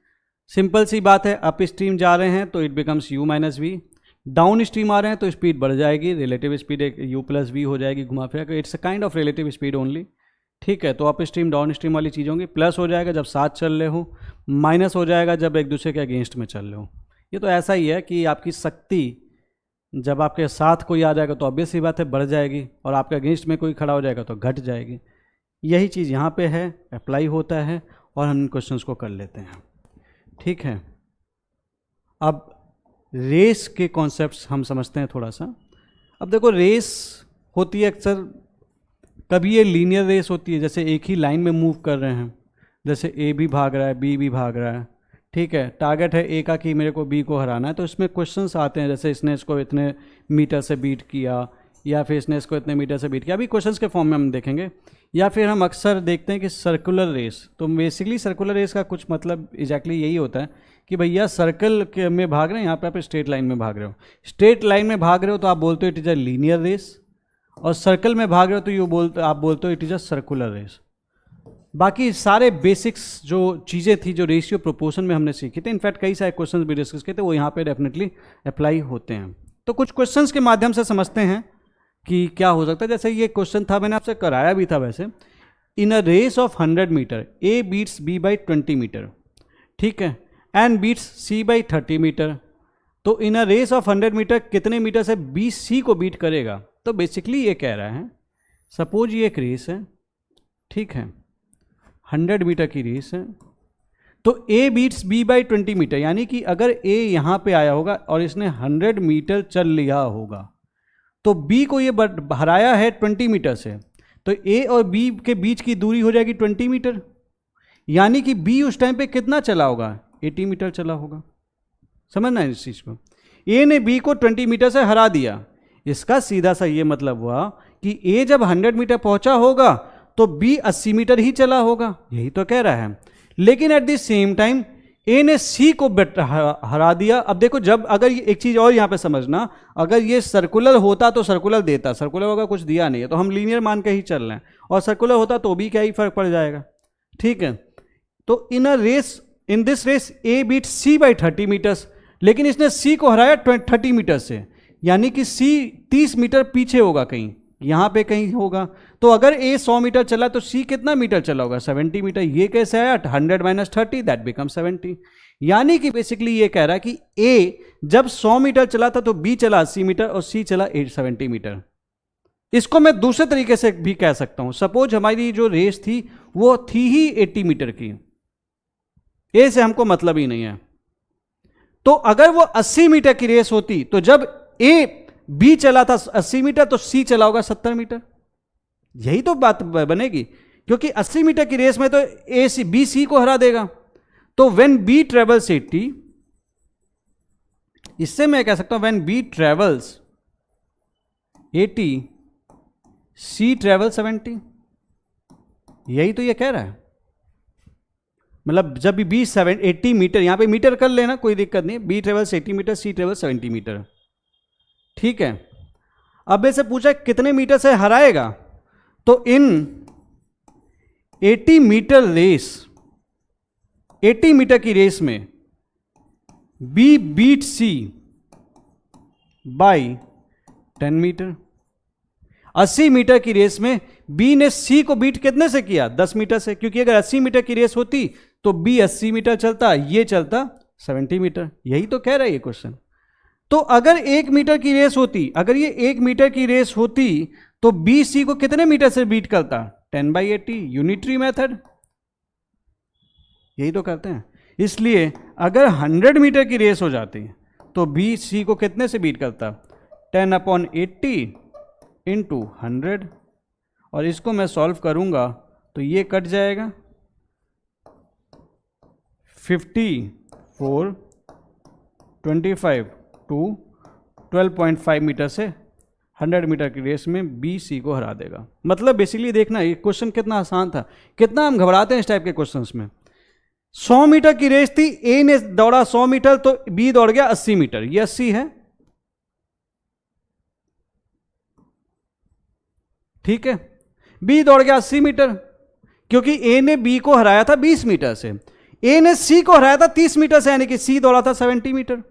सिंपल सी बात है, अप स्ट्रीम जा रहे हैं तो it becomes u minus v, down stream आ रहे हैं तो स्पीड बढ़ जाएगी, रिलेटिव स्पीड एक u प्लस वी हो जाएगी घुमा फिरा के, it's a kind of relative speed only. ठीक है, तो अप स्ट्रीम डाउन स्ट्रीम वाली चीज़ होंगी, प्लस हो जाएगा जब साथ चल रहे हो, माइनस हो जाएगा जब एक दूसरे के अगेंस्ट में चल रहे हो। ये तो ऐसा ही है कि आपकी शक्ति जब आपके साथ कोई आ जाएगा तो ऑब्वियस सी बात है बढ़ जाएगी, और आपके अगेंस्ट में कोई खड़ा हो जाएगा तो घट जाएगी। यही चीज़ यहाँ पे है, अप्लाई होता है और हम इन क्वेश्चंस को कर लेते हैं। ठीक है, अब रेस के कॉन्सेप्ट्स हम समझते हैं थोड़ा सा। अब देखो, रेस होती है अक्सर, कभी ये लीनियर रेस होती है, जैसे एक ही लाइन में मूव कर रहे हैं, जैसे ए भी भाग रहा है, बी भी भाग रहा है। ठीक है, टारगेट है ए का कि मेरे को बी को हराना है, तो इसमें क्वेश्चंस आते हैं, जैसे इसने इसको इतने मीटर से बीट किया, या फिर इसने इसको इतने मीटर से बीट किया, अभी क्वेश्चंस के फॉर्म में हम देखेंगे। या फिर हम अक्सर देखते हैं कि सर्कुलर रेस, तो बेसिकली सर्कुलर रेस का कुछ मतलब एग्जैक्टली यही होता है कि भैया सर्कल के में भाग रहे हैं, यहाँ पे आप स्ट्रेट लाइन में भाग रहे हो, स्ट्रेट लाइन में भाग रहे हो तो आप बोलते हो it is a linear race, और सर्कल में भाग रहे हो तो आप बोलते हो it is a circular race. बाकी सारे बेसिक्स जो चीज़ें थी, जो रेशियो प्रोपोर्शन में हमने सीखी थी, इनफैक्ट कई सारे क्वेश्चंस भी डिस्कस किए थे, वो यहाँ पे डेफिनेटली अप्लाई होते हैं। तो कुछ क्वेश्चंस के माध्यम से समझते हैं कि क्या हो सकता है। जैसे ये क्वेश्चन था, मैंने आपसे कराया भी था वैसे, in a race of 100 metre A beats B by 20 metre, ठीक है, and beats C by 30 metre, तो in a race of 100 metre कितने मीटर से बी सी को बीट करेगा। तो बेसिकली ये कह रहा है, सपोज ये एक रेस है, ठीक है, 100 मीटर की रेस है, तो A beats B by 20 metre, यानी कि अगर ए यहाँ पे आया होगा और इसने 100 मीटर चल लिया होगा, तो बी को ये हराया है 20 मीटर से, तो ए और बी के बीच की दूरी हो जाएगी 20 मीटर, यानी कि बी उस टाइम पे कितना चला होगा, 80 मीटर चला होगा। समझना है इस चीज़ को, ए ने बी को 20 मीटर से हरा दिया, इसका सीधा सा ये मतलब हुआ कि ए जब 100 मीटर पहुंचा होगा तो बी 80 मीटर ही चला होगा, यही तो कह रहा है। लेकिन एट द सेम टाइम ए ने सी को हरा दिया। अब देखो, जब अगर एक चीज और यहां पे समझना, अगर ये सर्कुलर होता तो सर्कुलर देता, सर्कुलर होगा कुछ दिया नहीं है तो हम लीनियर मान के ही चल रहे हैं, और सर्कुलर होता तो भी क्या ही फर्क पड़ जाएगा। ठीक है, तो in a race, in this race A beat C by 30 metres, लेकिन इसने सी को हराया 30 मीटर से, यानी कि सी 30 मीटर पीछे होगा, कहीं यहां पे कहीं होगा। तो अगर ए 100 मीटर चला तो सी कितना मीटर चला होगा, 70 मीटर। ये कैसे आया, 100 माइनस 30 दैट बिकम 70। यानी कि बेसिकली ये कह रहा है कि ए जब 100 मीटर चला था तो बी चला 80 मीटर और सी चला 70 मीटर। इसको मैं दूसरे तरीके से भी कह सकता हूं, सपोज हमारी जो रेस थी वो थी ही 80 मीटर की, ए से हमको मतलब ही नहीं है, तो अगर वो 80 मीटर की रेस होती तो जब ए बी चला था 80 मीटर तो सी चला होगा 70 मीटर, यही तो बात बनेगी, क्योंकि 80 मीटर की रेस में तो ए सी बी सी को हरा देगा। तो व्हेन बी ट्रेवल्स 80, इससे मैं कह सकता हूं when B travels 80 C travel 70, यही तो ये कह रहा है। मतलब जब भी बी 80 मीटर, यहां पे मीटर कर लेना कोई दिक्कत नहीं, बी ट्रेवल्स 80 मीटर सी ट्रेवल 70 मीटर। ठीक है, अब इससे पूछा कितने मीटर से हराएगा, तो इन 80 मीटर रेस, 80 मीटर की रेस में B beat C by 10 metre. 80 metre की रेस में बी ने सी को बीट कितने से किया, 10 मीटर से, क्योंकि अगर 80 मीटर की रेस होती तो बी 80 मीटर चलता, ये चलता 70 मीटर। यही तो कह रहा है ये क्वेश्चन। तो अगर 1 मीटर की रेस होती, अगर ये 1 मीटर की रेस होती तो बी सी को कितने मीटर से बीट करता, 10/80, यूनिटरी मेथड, यही तो करते हैं। इसलिए अगर 100 मीटर की रेस हो जाती तो बी सी को कितने से बीट करता, 10/80 इंटू 100, और इसको मैं सॉल्व करूंगा तो ये कट जाएगा, 54 25 टू 12.5 मीटर से 100 मीटर की रेस में बी सी को हरा देगा। मतलब बेसिकली देखना ये क्वेश्चन कितना आसान था, कितना हम घबराते हैं इस टाइप के क्वेश्चंस में। 100 मीटर की रेस थी, ए ने दौड़ा 100 मीटर तो बी दौड़ गया 80 मीटर, ये 80 है, ठीक है। बी दौड़ गया 80 मीटर, क्योंकि ए ने बी को हराया था 20 मीटर से, ए ने सी को हराया था 30 मीटर से, यानी कि सी दौड़ा था 70 मीटर।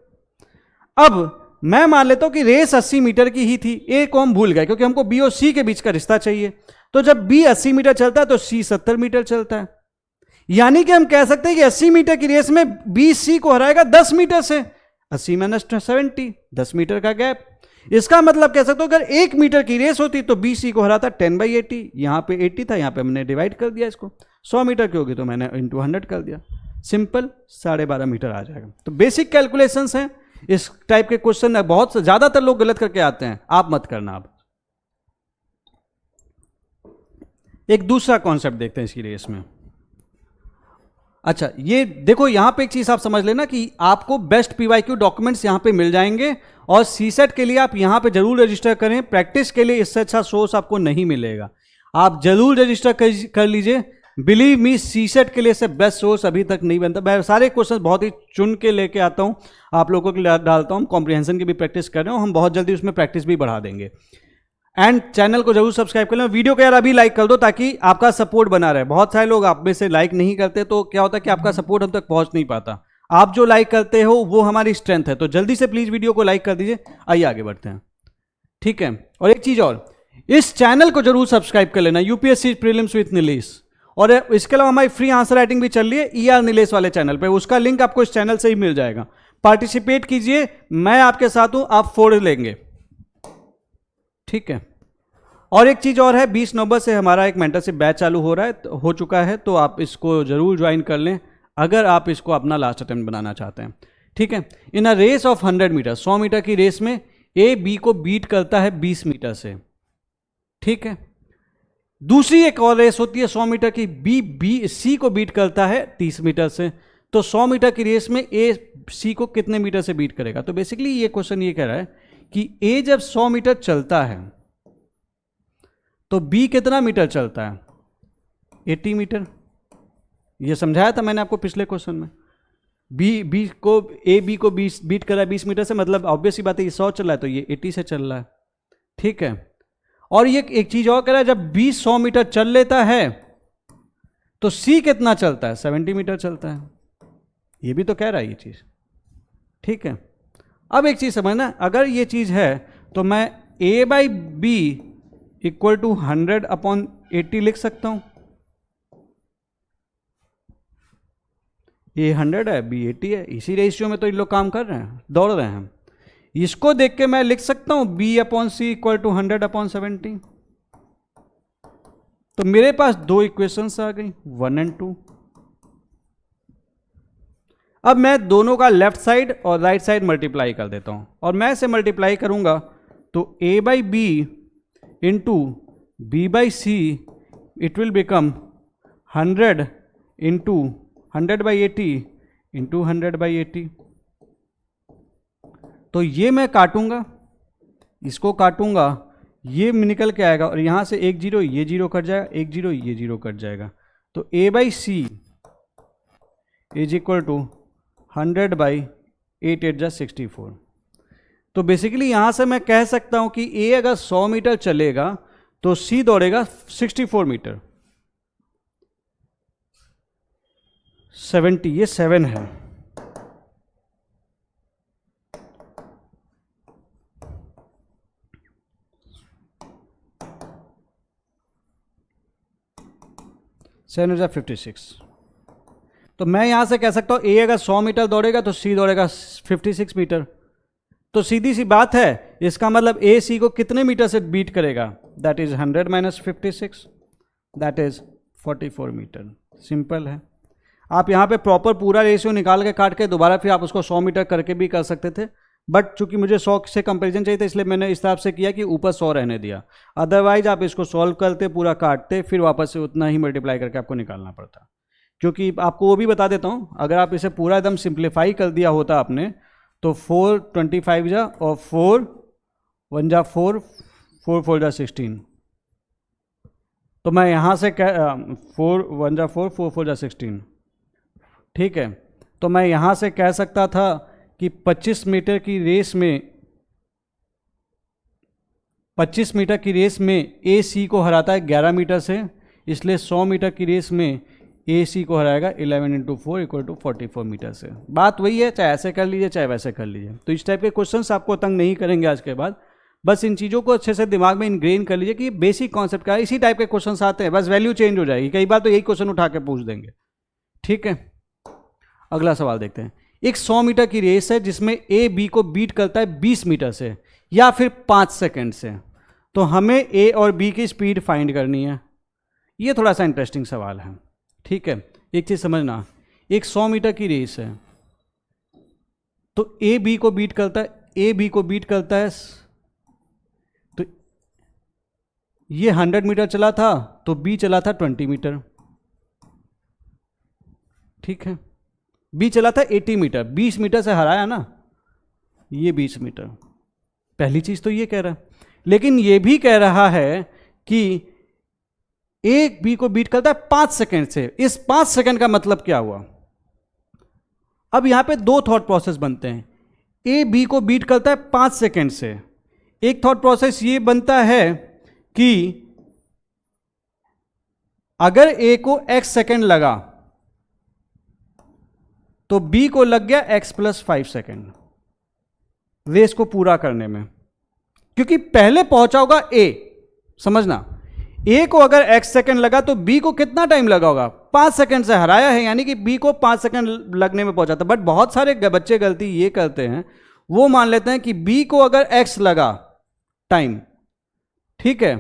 अब मैं मान लेता हूं कि रेस 80 मीटर की ही थी, ए को हम भूल गए क्योंकि हमको बी और सी के बीच का रिश्ता चाहिए। तो जब बी 80 मीटर चलता है तो सी 70 मीटर चलता है, यानी कि हम कह सकते हैं कि 80 मीटर की रेस में बी सी को हराएगा 10 मीटर से, 80 माइनस 70, 10 मीटर का गैप। इसका मतलब कह सकते हो अगर 1 मीटर की रेस होती तो बी सी को हराता 10/80, यहां पे 80 था, यहां पे हमने डिवाइड कर दिया इसको, 100 मीटर की होगी तो मैंने इंटू 100 कर दिया, सिंपल 12.5 मीटर आ जाएगा। तो बेसिक कैलकुलेशंस हैं, इस टाइप के क्वेश्चन बहुत ज्यादातर लोग गलत करके आते हैं, आप मत करना। आप एक दूसरा कॉन्सेप्ट देखते हैं इसकी रेस में। अच्छा, ये देखो यहां पे एक चीज आप समझ लेना कि आपको बेस्ट पीवाईक्यू डॉक्यूमेंट्स यहां पे मिल जाएंगे, और सीसेट के लिए आप यहां पे जरूर रजिस्टर करें। प्रैक्टिस के लिए इससे अच्छा सोर्स आपको नहीं मिलेगा, आप जरूर रजिस्टर कर लीजिए। बिलीव मी, सीसेट के लिए से बेस्ट सोर्स अभी तक नहीं बनता। मैं सारे क्वेश्चन बहुत ही चुन के लेके आता हूं, आप लोगों के लिए डालता हूं। कॉम्प्रिहेंशन की भी प्रैक्टिस कर रहे हो, हम बहुत जल्दी उसमें प्रैक्टिस भी बढ़ा देंगे। एंड चैनल को जरूर सब्सक्राइब कर लें, वीडियो को यार अभी लाइक कर दो ताकि आपका सपोर्ट बना रहे। बहुत सारे लोग आप में से लाइक नहीं करते, तो क्या होता है कि आपका सपोर्ट हम तक पहुंच नहीं पाता। आप जो लाइक करते हो वो हमारी स्ट्रेंथ है, तो जल्दी से प्लीज वीडियो को लाइक कर दीजिए। आइए आगे बढ़ते हैं, ठीक है। और एक चीज और, इस चैनल को जरूर सब्सक्राइब कर लेना, यूपीएससी प्रीलिम्स विद नीलेश। और इसके अलावा हमारी फ्री आंसर राइटिंग भी चल रही है ईआर नीलेश वाले चैनल पे, उसका लिंक आपको इस चैनल से ही मिल जाएगा। पार्टिसिपेट कीजिए, मैं आपके साथ हूं, आप 4 लेंगे, ठीक है। और एक चीज और है, 20 नवंबर से हमारा एक मेंटरशिप बैच चालू हो रहा है, हो चुका है, तो आप इसको जरूर ज्वाइन कर लें अगर आप इसको अपना लास्ट अटेम्प्ट बनाना चाहते हैं, ठीक है। In a race of 100 metre, 100 metre की रेस में ए बी को बीट करता है 20 मीटर से, ठीक है। दूसरी एक और रेस होती है 100 मीटर की, बी सी को बीट करता है 30 मीटर से। तो 100 मीटर की रेस में ए सी को कितने मीटर से बीट करेगा? तो बेसिकली ये क्वेश्चन ये कह रहा है कि ए जब 100 मीटर चलता है तो बी कितना मीटर चलता है? 80 मीटर। ये समझाया था मैंने आपको पिछले क्वेश्चन में। बी को ए बी को 20 बीट कर रहा है 20 मीटर से, मतलब ऑब्वियस सी बात है, ये 100 चल रहा है तो ये 80 से चल रहा है, ठीक है। और ये एक चीज और कह रहा है, जब बी 100 मीटर चल लेता है तो सी कितना चलता है? 70 मीटर चलता है। ये भी तो कह रहा है ये चीज, ठीक है। अब एक चीज समझना, अगर ये चीज है तो मैं a by B equal to 100/80 लिख सकता हूं। ए 100 है, बी 80 है, इसी रेशियो में तो इन लोग काम कर रहे हैं, दौड़ रहे हैं। इसको देख के मैं लिख सकता हूं b/c इक्वल टू 100/70। तो मेरे पास 2 इक्वेशंस आ गई, 1 और 2। अब मैं दोनों का लेफ्ट साइड और राइट साइड मल्टीप्लाई कर देता हूं, और मैं इसे मल्टीप्लाई करूंगा तो a by B into B by C it will become 100 into 100/80 into 100/80। तो ये मैं काटूंगा, इसको काटूंगा, ये निकल के आएगा, और यहां से एक जीरो ये जीरो कट जाएगा, एक जीरो ये जीरो कट जाएगा। तो a by C is equal to 100/8 8 64। तो बेसिकली यहां से मैं कह सकता हूं कि ए अगर 100 मीटर चलेगा तो सी दौड़ेगा 64 मीटर। 70, ये 7 है। सेवन 56। तो मैं यहां से कह सकता हूं ए अगर 100 मीटर दौड़ेगा तो सी दौड़ेगा 56 मीटर। तो सीधी सी बात है, इसका मतलब ए सी को कितने मीटर से बीट करेगा? That is 100 minus 56, that is 44 metre. Simple है। आप यहाँ पे प्रॉपर पूरा रेशियो निकाल के काट के दोबारा फिर आप उसको 100 मीटर करके भी कर सकते थे, बट चूंकि मुझे 100 से कंपैरिजन चाहिए था इसलिए मैंने इस हिसाब से किया कि ऊपर 100 रहने दिया। अदरवाइज आप इसको सॉल्व करते, पूरा काटते, फिर वापस से उतना ही मल्टीप्लाई करके आपको निकालना पड़ता। क्योंकि आपको वो भी बता देता हूँ, अगर आप इसे पूरा एकदम सिंप्लीफाई कर दिया होता आपने तो 4 25 जा और 4 1 जा 4 4 4 जा 16। तो मैं यहाँ से 4 1 जा 4 4 4 जा 16, ठीक है। तो मैं यहाँ से कह सकता था कि 25 मीटर की रेस में 25 मीटर की रेस में ए सी को हराता है 11 मीटर से, इसलिए 100 मीटर की रेस में ए सी को हराएगा 11 इंटू 4 इक्वल टू 44 मीटर से। बात वही है, चाहे ऐसे कर लीजिए चाहे वैसे कर लीजिए। तो इस टाइप के क्वेश्चंस आपको तंग नहीं करेंगे आज के बाद, बस इन चीज़ों को अच्छे से दिमाग में इनग्रेन कर लीजिए कि बेसिक कॉन्सेप्ट का इसी टाइप के क्वेश्चंस आते हैं, बस वैल्यू चेंज हो जाएगी। कई बार तो यही क्वेश्चन उठा के पूछ देंगे। ठीक है, अगला सवाल देखते हैं। एक 100 मीटर की रेस है जिसमें ए बी को बीट करता है 20 मीटर से या फिर 5 सेकंड से, तो हमें ए और बी की स्पीड फाइंड करनी है। ये थोड़ा सा इंटरेस्टिंग सवाल है। ठीक है, एक चीज़ समझना, एक 100 मीटर की रेस है तो ए बी को बीट करता है, तो ये 100 मीटर चला था तो बी चला था 20 मीटर। ठीक है, बी चला था 80 मीटर, 20 मीटर से हराया ना, ये 20 मीटर। पहली चीज तो ये कह रहा है, लेकिन ये भी कह रहा है कि ए बी को बीट करता है 5 सेकंड से। इस 5 सेकंड का मतलब क्या हुआ? अब यहां पे दो थॉट प्रोसेस बनते हैं। ए बी को बीट करता है 5 सेकंड से। एक थॉट प्रोसेस ये बनता है कि अगर ए को x सेकंड लगा तो बी को लग गया x प्लस 5 सेकेंड रेस को पूरा करने में, क्योंकि पहले पहुंचा होगा ए। समझना, ए को अगर x सेकेंड लगा तो बी को कितना टाइम लगा होगा? 5 सेकेंड से हराया है, यानी कि बी को 5 सेकेंड लगने में पहुंचा था। बट बहुत सारे बच्चे गलती ये करते हैं, वो मान लेते हैं कि बी को अगर x लगा टाइम, ठीक है,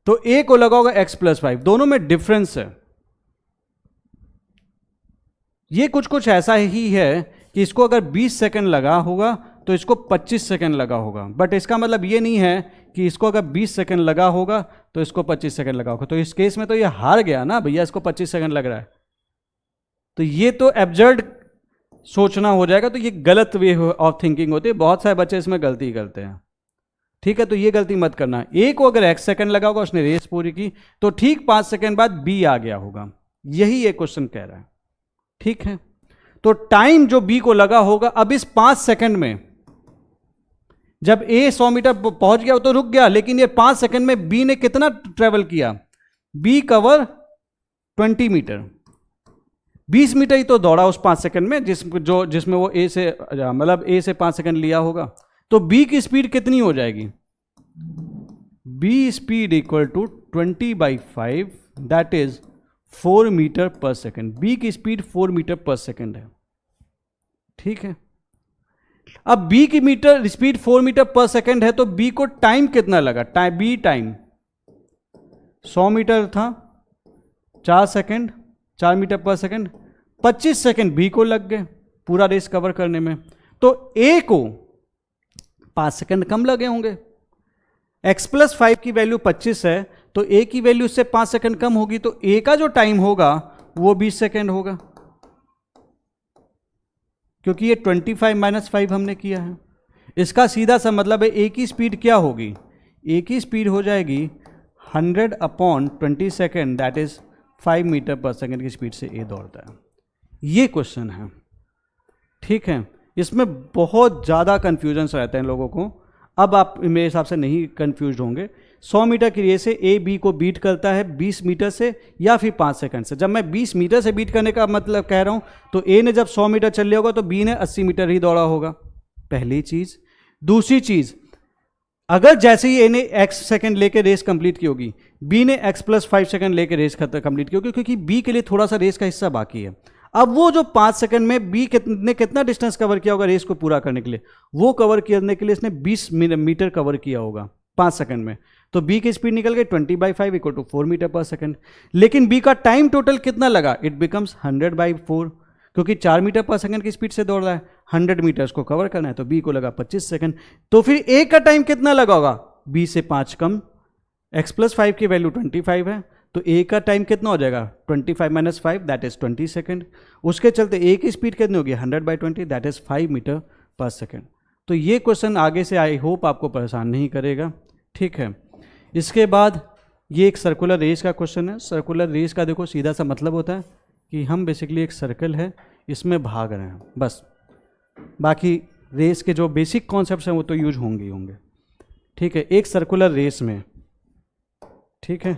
तो ए को लगा होगा x प्लस 5। दोनों में डिफरेंस है। ये कुछ ऐसा ही है कि इसको अगर 20 सेकंड लगा होगा तो इसको 25 सेकंड लगा होगा। बट इसका मतलब ये नहीं है कि इसको अगर 20 सेकंड लगा होगा तो इसको 25 सेकंड लगा होगा। तो इस केस में तो ये हार गया ना भैया, इसको 25 सेकंड लग रहा है। तो ये तो एब्जर्ड सोचना हो जाएगा। तो ये गलत वे ऑफ थिंकिंग होती है, बहुत सारे बच्चे इसमें गलती करते हैं। ठीक है, तो ये गलती मत करना। ए को अगर x सेकंड लगा होगा, उसने रेस पूरी की, तो ठीक 5 सेकंड बाद बी आ गया होगा। यही ये क्वेश्चन कह रहा है। ठीक है, तो टाइम जो बी को लगा होगा, अब इस 5 सेकंड में जब ए 100 मीटर पहुंच गया तो रुक गया, लेकिन ये 5 सेकंड में बी ने कितना ट्रेवल किया? बी कवर 20 मीटर, 20 मीटर ही तो दौड़ा उस 5 सेकंड में, जिसमें वो ए से मतलब ए से 5 सेकंड लिया होगा। तो बी की स्पीड कितनी हो जाएगी? B speed equal to 20/5, that is 4 metre per second. B की स्पीड 4 मीटर पर सेकेंड है। ठीक है, अब बी की स्पीड 4 मीटर पर सेकेंड है, तो बी को टाइम कितना लगा? बी टाइम 100 मीटर था, 4 second, 4 metre per second, 25 second B को लग गए पूरा रेस कवर करने में। तो ए को 5 सेकंड कम लगे होंगे। x प्लस 5 की वैल्यू 25 है, तो a की वैल्यू उससे 5 सेकंड कम होगी, तो a का जो टाइम होगा वो 20 सेकंड होगा, क्योंकि ये 25 माइनस 5 हमने किया है। इसका सीधा सा मतलब है a की स्पीड क्या होगी? a की स्पीड हो जाएगी 100/20 second, that is 5 metre per second की स्पीड से a दौड़ता है। ये क्वेश्चन है। ठीक है, इसमें बहुत ज़्यादा कन्फ्यूजन रहते हैं लोगों को। अब आप मेरे हिसाब से नहीं कन्फ्यूज होंगे। 100 मीटर की रेस से ए बी को बीट करता है 20 मीटर से या फिर 5 सेकंड से। जब मैं 20 मीटर से बीट करने का मतलब कह रहा हूँ, तो ए ने जब 100 मीटर चल लिया होगा तो बी ने 80 मीटर ही दौड़ा होगा। पहली चीज़। दूसरी चीज़, अगर जैसे ही ए ने x सेकंड लेके रेस कंप्लीट की होगी, बी ने x प्लस 5 सेकंड लेके रेस कंप्लीट की होगी, क्योंकि बी के लिए थोड़ा सा रेस का हिस्सा बाकी है। अब वो जो 5 सेकंड में बी ने कितना डिस्टेंस कवर किया होगा रेस को पूरा करने के लिए? वो कवर करने के लिए इसने 20 मीटर कवर किया होगा 5 सेकंड में। तो बी की स्पीड निकल गई 20/5 इक्वल टू 4 मीटर पर सेकंड। लेकिन बी का टाइम टोटल कितना लगा? इट बिकम्स 100/4, क्योंकि 4 मीटर पर सेकंड की स्पीड से दौड़ रहा है, 100 मीटर्स को कवर करना है, तो बी को लगा 25 सेकंड। तो फिर ए का टाइम कितना लगा होगा? बी से 5 कम। x प्लस 5 की वैल्यू 25 है, तो ए का टाइम कितना हो जाएगा? 25 माइनस 5, दैट इज 20 सेकेंड। उसके चलते ए की स्पीड कितनी होगी? 100/20, that is 5 metre per second. तो ये क्वेश्चन आगे से आई होप आपको परेशान नहीं करेगा। ठीक है, इसके बाद ये एक सर्कुलर रेस का क्वेश्चन है। सर्कुलर रेस का देखो सीधा सा मतलब होता है कि हम बेसिकली एक सर्कल है, इसमें भाग रहे हैं, बस बाकी रेस के जो बेसिक कॉन्सेप्ट्स हैं वो तो यूज होंगे ही होंगे। ठीक है, एक सर्कुलर रेस में, ठीक है,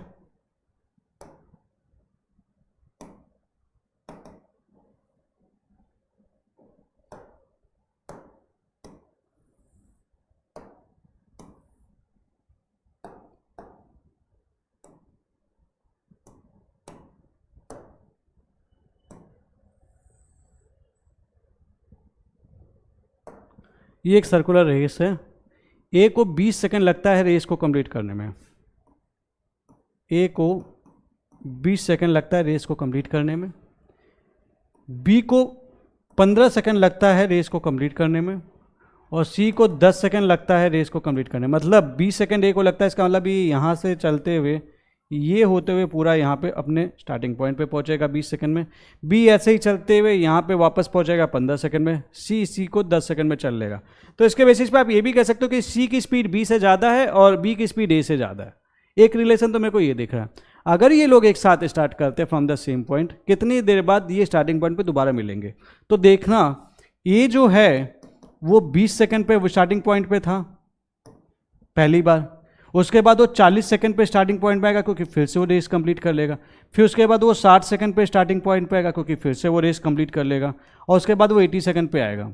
ये एक सर्कुलर रेस है। ए को 20 सेकंड लगता है रेस को कंप्लीट करने में। ए को 20 सेकंड लगता है रेस को कंप्लीट करने में। बी को 15 सेकंड लगता है रेस को कंप्लीट करने में। और सी को 10 सेकंड लगता है रेस को कंप्लीट करने में। मतलब 20 सेकंड ए को लगता है, इसका मतलब ये यहाँ से चलते हुए ये होते हुए पूरा यहाँ पे अपने स्टार्टिंग पॉइंट पे पहुँचेगा 20 सेकंड में। बी ऐसे ही चलते हुए यहाँ पे वापस पहुँचेगा 15 सेकंड में। सी को 10 सेकंड में चल लेगा। तो इसके बेसिस पे आप ये भी कह सकते हो कि सी की स्पीड बी से ज़्यादा है और बी की स्पीड ए से ज़्यादा है। एक रिलेशन तो मेरे को ये दिख रहा है। अगर ये लोग एक साथ स्टार्ट करते हैं फ्रॉम द सेम पॉइंट, कितनी देर बाद ये स्टार्टिंग पॉइंट पे दोबारा मिलेंगे? तो देखना, ये जो है वो 20 सेकंड पे वो स्टार्टिंग पॉइंट पे था पहली बार। उसके बाद वो 40 सेकंड पे स्टार्टिंग पॉइंट पे आएगा क्योंकि फिर से वो रेस कंप्लीट कर लेगा। फिर उसके बाद वो 60 सेकंड पे स्टार्टिंग पॉइंट पे आएगा क्योंकि फिर से वो रेस कंप्लीट कर लेगा। और उसके बाद वो 80 सेकंड पे आएगा।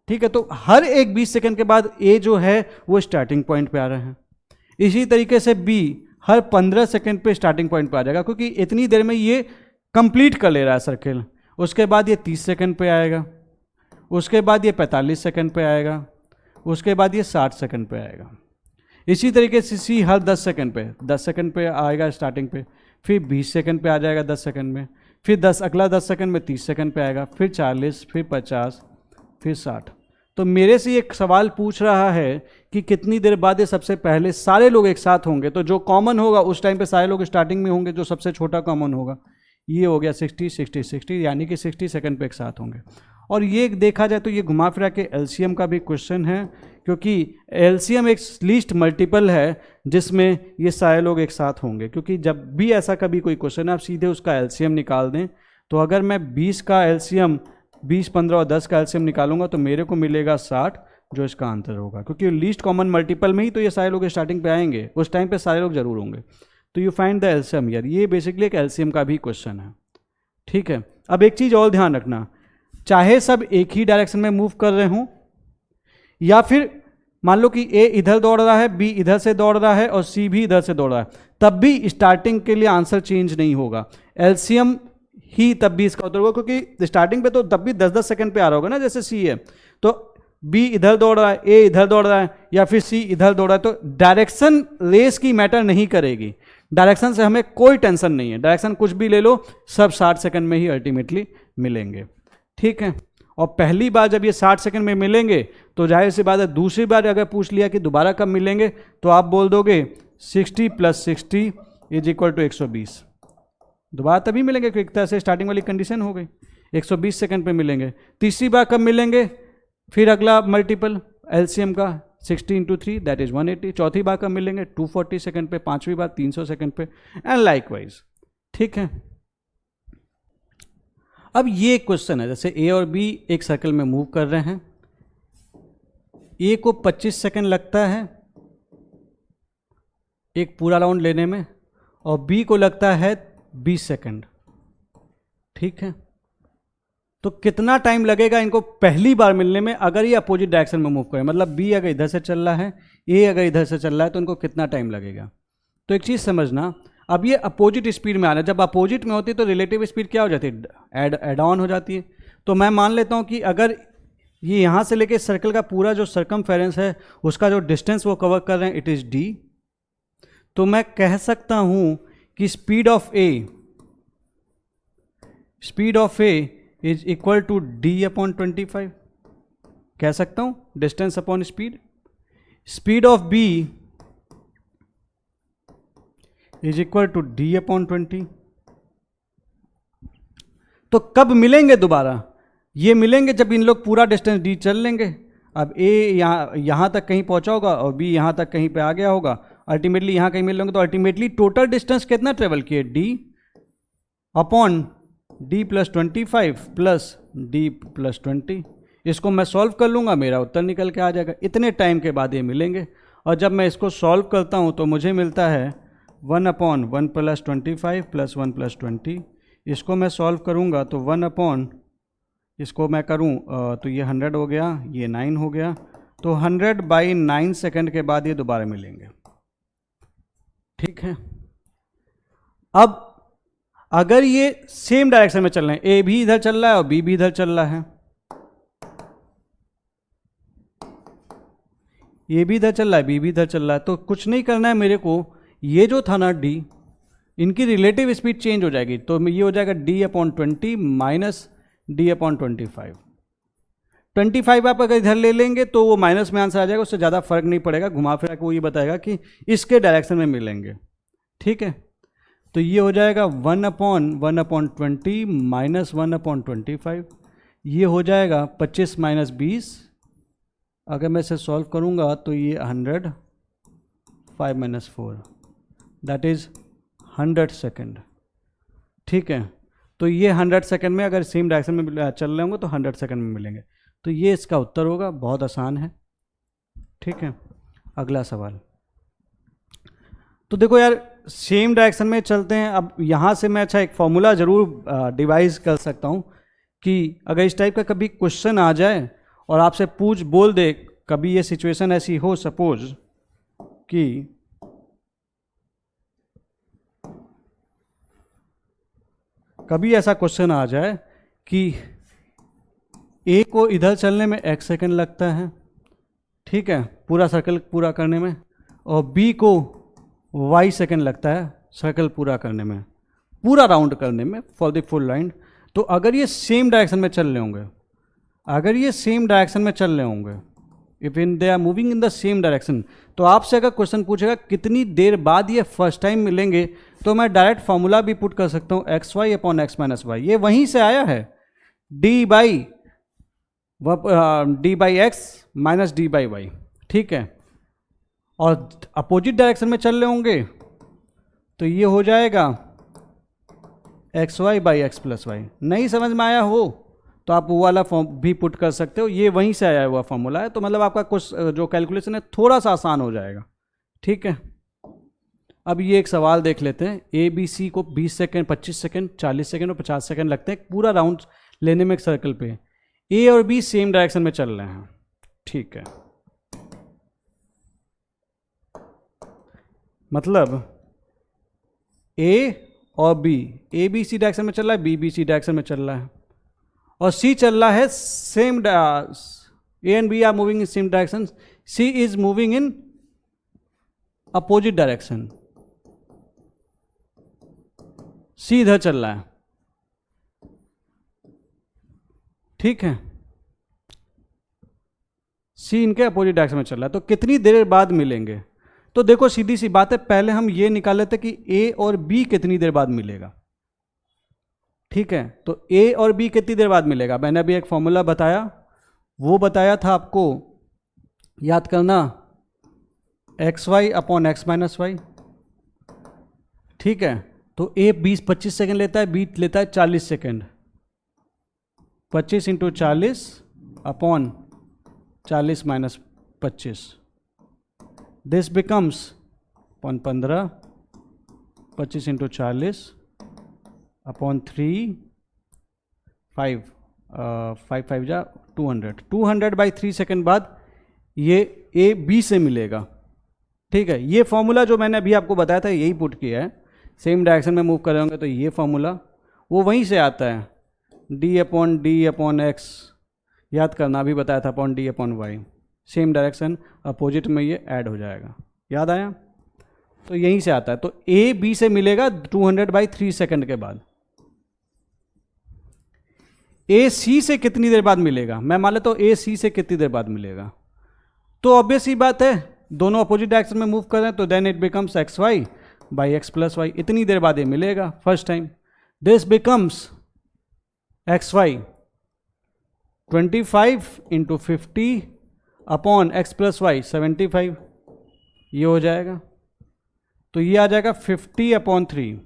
ठीक है, तो हर एक 20 सेकंड के बाद ए जो है वो स्टार्टिंग पॉइंट पे आ रहा है। इसी तरीके से बी हर 15 सेकंड पे स्टार्टिंग पॉइंट पे आ जाएगा क्योंकि इतनी देर में ये कंप्लीट कर ले रहा है सर्किल। उसके बाद ये 30 सेकंड पे आएगा। उसके बाद ये 45 सेकंड पे आएगा। उसके बाद ये 60 सेकंड पे आएगा। इसी तरीके से सी हर 10 सेकंड पे आएगा स्टार्टिंग पे। फिर 20 सेकंड पे आ जाएगा 10 सेकंड में। फिर अगला 10 सेकंड में 30 सेकंड पे आएगा। फिर 40, फिर 50, फिर 60। तो मेरे से एक सवाल पूछ रहा है कि कितनी देर बाद ये सबसे पहले सारे लोग एक साथ होंगे। तो जो कॉमन होगा उस टाइम पे सारे लोग स्टार्टिंग में होंगे। जो सबसे छोटा कॉमन होगा ये हो गया 60, 60, 60, यानी कि 60 सेकंड पे एक साथ होंगे। और ये देखा जाए तो ये घुमा फिरा के एलसीएम का भी क्वेश्चन है, क्योंकि एलसीएम एक लीस्ट मल्टीपल है जिसमें ये सारे लोग एक साथ होंगे। क्योंकि जब भी ऐसा कभी कोई क्वेश्चन है आप सीधे उसका एलसीएम निकाल दें। तो अगर मैं 20 का एलसीएम 20, 15 और 10 का एलसीएम निकालूंगा तो मेरे को मिलेगा 60, जो इसका आंसर होगा। क्योंकि लीस्ट कॉमन मल्टीपल में ही तो ये सारे लोग स्टार्टिंग पे आएंगे, उस टाइम पे सारे लोग जरूर होंगे। तो यू फाइंड द एलसीएम यार। ये बेसिकली एक एलसीएम का भी क्वेश्चन है। ठीक है, अब एक चीज़ और ध्यान रखना, चाहे सब एक ही डायरेक्शन में मूव कर रहे हों या फिर मान लो कि ए इधर दौड़ रहा है, बी इधर से दौड़ रहा है और सी भी इधर से दौड़ रहा है, तब भी स्टार्टिंग के लिए आंसर चेंज नहीं होगा। एलसीएम ही तब भी इसका उत्तर होगा, क्योंकि स्टार्टिंग पे तो तब भी 10-10 सेकंड पे आ रहा होगा ना, जैसे सी है। तो बी इधर दौड़ रहा है, ए इधर दौड़ रहा है या फिर सी इधर दौड़ रहा है, तो डायरेक्शन रेस की मैटर नहीं करेगी। डायरेक्शन से हमें कोई टेंशन नहीं है। डायरेक्शन कुछ भी ले लो, सब 60 सेकंड में ही अल्टीमेटली मिलेंगे। ठीक है, और पहली बार जब ये 60 सेकंड में मिलेंगे तो जाहिर सी बात है, दूसरी बार अगर पूछ लिया कि दोबारा कब मिलेंगे तो आप बोल दोगे 60 + 60 = 120। दोबारा तभी मिलेंगे क्योंकि एक तरह से स्टार्टिंग वाली कंडीशन हो गई। 120 सेकंड पे मिलेंगे। तीसरी बार कब मिलेंगे? फिर अगला मल्टीपल एलसीएम का 60 × 3 दैट इज 180। चौथी बार कब मिलेंगे? 240 सेकंड पे। पांचवी बार 300 सेकंड पे, एंड लाइकवाइज। ठीक है, अब ये क्वेश्चन है, जैसे ए और बी एक सर्कल में मूव कर रहे हैं। ए को 25 सेकंड लगता है एक पूरा राउंड लेने में और बी को लगता है 20 सेकंड। ठीक है, तो कितना टाइम लगेगा इनको पहली बार मिलने में अगर ये अपोजिट डायरेक्शन में मूव करें? मतलब बी अगर इधर से चल रहा है, ए अगर इधर से चल रहा है, तो इनको कितना टाइम लगेगा? तो एक चीज़ समझना, अब ये अपोजिट स्पीड में आ रहा है। जब अपोजिट में होती है तो रिलेटिव स्पीड क्या हो जाती है? एड ऑन हो जाती है। तो मैं मान लेता हूँ कि अगर ये यहाँ से लेके सर्कल का पूरा जो सरकमफेरेंस है उसका जो डिस्टेंस वो कवर कर रहे हैं, इट इज़ डी। तो मैं कह सकता हूँ कि speed of A is equal to d/25। कह सकता हूँ distance upon speed. Speed of B is equal to d/20। तो कब मिलेंगे दोबारा? ये मिलेंगे जब इन लोग पूरा डिस्टेंस d चल लेंगे। अब ए यहाँ तक कहीं पहुंचा होगा और बी यहाँ तक कहीं पे आ गया होगा, अल्टीमेटली यहाँ कहीं मिल लेंगे। तो अल्टीमेटली टोटल डिस्टेंस कितना ट्रेवल किए? d/d + 25 + d + 20 इसको मैं सॉल्व कर लूँगा, मेरा उत्तर निकल के आ जाएगा। इतने टाइम के बाद ये मिलेंगे। और जब मैं इसको सॉल्व करता हूँ तो मुझे मिलता है 1/1 + 25 + 1 + 20। इसको मैं सॉल्व करूँगा तो 1/ इसको मैं करूँ तो ये 100 हो गया, ये 9 हो गया। तो 100/9 सेकंड के बाद ये दोबारा मिलेंगे। ठीक है। अब अगर ये सेम डायरेक्शन में चल रहे हैं, ए भी इधर चल रहा है और बी भी इधर चल रहा है, ये भी इधर चल रहा है, बी भी इधर चल रहा है, तो कुछ नहीं करना है मेरे को। ये जो था ना डी, इनकी रिलेटिव स्पीड चेंज हो जाएगी। तो ये हो जाएगा d/20 - d/25। 25 आप अगर इधर ले लेंगे तो वो माइनस में आंसर आ जाएगा, उससे ज़्यादा फर्क नहीं पड़ेगा। घुमा फिरा के वो ये बताएगा कि इसके डायरेक्शन में मिलेंगे। ठीक है। तो ये हो जाएगा 1/1/20 - 1/25। ये हो जाएगा 25 - 20। अगर मैं इसे सॉल्व करूँगा तो ये 100, 5 - 4 दैट इज़ 100 सेकेंड। ठीक है। तो ये 100 सेकेंड में अगर सेम डायरेक्शन में चल रहे होंगे तो 100 सेकेंड में मिलेंगे। तो ये इसका उत्तर होगा। बहुत आसान है। ठीक है। अगला सवाल। तो देखो यार, सेम डायरेक्शन में चलते हैं। अब यहाँ से मैं अच्छा एक फॉर्मूला ज़रूर डिवाइस कर सकता हूँ कि अगर इस टाइप का कभी क्वेश्चन आ जाए और आपसे बोल दे, कभी ये सिचुएशन ऐसी हो सपोज कि कभी ऐसा क्वेश्चन आ जाए कि ए को इधर चलने में x सेकंड लगता है, ठीक है, पूरा सर्कल पूरा करने में, और बी को y सेकंड लगता है सर्कल पूरा करने में, पूरा राउंड करने में, फॉर द फुल लाइन। तो अगर ये सेम डायरेक्शन में चल रहे होंगे, if in they are moving in the same direction, तो आपसे अगर क्वेश्चन पूछेगा कितनी देर बाद ये फर्स्ट टाइम मिलेंगे, तो मैं डायरेक्ट फॉर्मूला भी पुट कर सकता हूँ xy/x - y। ये वहीं से आया है, d/x - d/y। ठीक है। और अपोजिट डायरेक्शन में चल रहे होंगे तो ये हो जाएगा xy/x + y। नहीं समझ में आया हो तो आप वो वाला फॉर्म भी पुट कर सकते हो, ये वहीं से आया हुआ फॉर्मूला है। तो मतलब आपका कुछ जो कैलकुलेशन है थोड़ा सा आसान हो जाएगा। ठीक है। अब ये एक सवाल देख लेते हैं। ए बी सी को 20 सेकेंड, 25 सेकेंड, 40 सेकेंड और 50 सेकेंड लगते हैं पूरा राउंड लेने में एक सर्कल पे। ए और बी सेम डायरेक्शन में चल रहे हैं। ठीक है। मतलब ए और B, A B C direction में चल रहा है, बी बी सी डायरेक्शन में चल रहा है, और सी चल रहा है same, A and B are moving in same direction, C is moving in opposite direction, C इधर चल रहा है। ठीक है। सी इनके अपोजिट डायरेक्शन में चल रहा है। तो कितनी देर बाद मिलेंगे? तो देखो सीधी सी बात है, पहले हम ये निकाल लेते कि ए और बी कितनी देर बाद मिलेगा। ठीक है। तो ए और बी कितनी देर बाद मिलेगा, मैंने अभी एक फॉर्मूला बताया, वो बताया था आपको, याद करना, xy/x - y। ठीक है। तो ए 20-25 सेकेंड लेता है, बी लेता है 40 सेकेंड। 25 × 40/40 - 25, दिस बिकम्स 15, 25 × 40/3, 5 5 जा 200, 200/3 सेकेंड बाद ये ए बी से मिलेगा। ठीक है। ये फॉर्मूला जो मैंने अभी आपको बताया था यही पुट किया है। सेम डायरेक्शन में मूव कर रहे होंगे तो ये फॉर्मूला वो वहीं से आता है, d/d/x, याद करना, अभी बताया था, d/y। सेम डायरेक्शन अपोजिट में ये ऐड हो जाएगा। याद आया? तो यहीं से आता है। तो ए बी से मिलेगा 200/3 सेकेंड के बाद। ए सी से कितनी देर बाद मिलेगा, मैं मान लेता हूँ ए सी से कितनी देर बाद मिलेगा। तो ऑब्वियस ही बात है, दोनों अपोजिट डायरेक्शन में मूव कर रहे हैं, तो then it becomes xy/x + y। इतनी देर बाद ये मिलेगा first time. This becomes xy 25 × 50/x + y 75, ये हो जाएगा। तो ये आ जाएगा 50/3।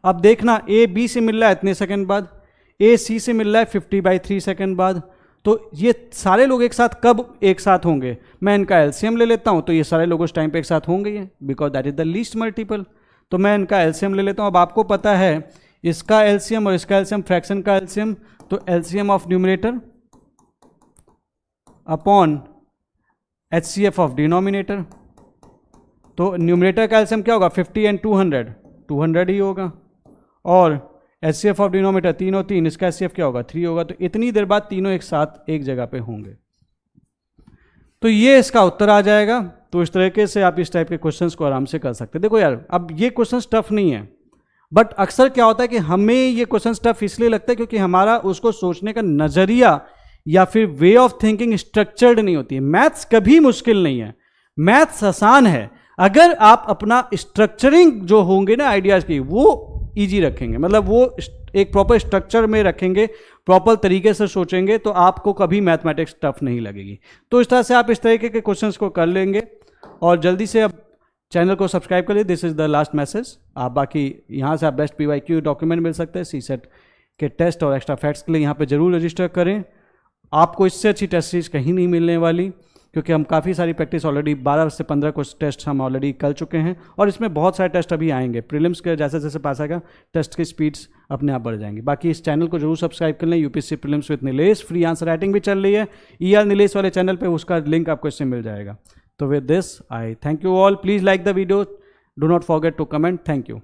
अब देखना, ए बी से मिल रहा है इतने सेकंड बाद, ए सी से मिल रहा है 50/3 सेकंड बाद, तो ये सारे लोग एक साथ कब एक साथ होंगे? मैं इनका एलसीएम ले लेता हूँ, तो ये सारे लोग उस टाइम पे एक साथ होंगे ही, because that is the least multiple. तो मैं इनका एलसीएम ले लेता हूँ। अब आपको पता है इसका एलसीएम और इसका एलसीएम, फ्रैक्शन का एलसीएम, तो LCM of numerator upon HCF of denominator. तो न्यूमरेटर का एलसीएम क्या होगा? 50 एंड 200, 200 ही होगा। और HCF ऑफ डिनोमिनेटर 3 और 3, इसका HCF क्या होगा? 3 होगा। तो इतनी देर बाद तीनों एक साथ एक जगह पे होंगे। तो ये इसका उत्तर आ जाएगा। तो इस तरीके से आप इस टाइप के क्वेश्चंस को आराम से कर सकते हैं। देखो यार, अब ये क्वेश्चंस टफ नहीं है, बट अक्सर क्या होता है कि हमें ये क्वेश्चंस टफ इसलिए लगता है क्योंकि हमारा उसको सोचने का नजरिया या फिर वे ऑफ थिंकिंग स्ट्रक्चर्ड नहीं होती है। मैथ्स कभी मुश्किल नहीं है, मैथ्स आसान है अगर आप अपना स्ट्रक्चरिंग जो होंगे ना आइडियाज की, वो इजी रखेंगे, मतलब वो एक प्रॉपर स्ट्रक्चर में रखेंगे, प्रॉपर तरीके से सोचेंगे, तो आपको कभी मैथमेटिक्स टफ नहीं लगेगी। तो इस तरह से आप इस तरीके के क्वेश्चंस को कर लेंगे। और जल्दी से अब चैनल को सब्सक्राइब करिए। This is the last message. आप बाकी यहाँ से आप बेस्ट PYQ डॉक्यूमेंट मिल सकते हैं। CSET के टेस्ट और एक्स्ट्रा फैक्ट्स के लिए यहाँ पे जरूर रजिस्टर करें। आपको इससे अच्छी टेस्ट सीरीज कहीं नहीं मिलने वाली, क्योंकि हम काफ़ी सारी प्रैक्टिस ऑलरेडी 12 से 15 कुछ टेस्ट हम ऑलरेडी कर चुके हैं, और इसमें बहुत सारे टेस्ट अभी आएंगे। प्रीलिम्स के जैसे जैसे पास आएगा टेस्ट की स्पीड्स अपने आप बढ़ जाएंगी। बाकी इस चैनल को जरूर सब्सक्राइब कर लें। UPSC prelims with Nilesh free answer writing भी चल रही है ER नीलेश वाले चैनल पे, उसका लिंक आपको इससे मिल जाएगा। तो with this I thank you all. Please like the video, do not forget to comment. Thank you.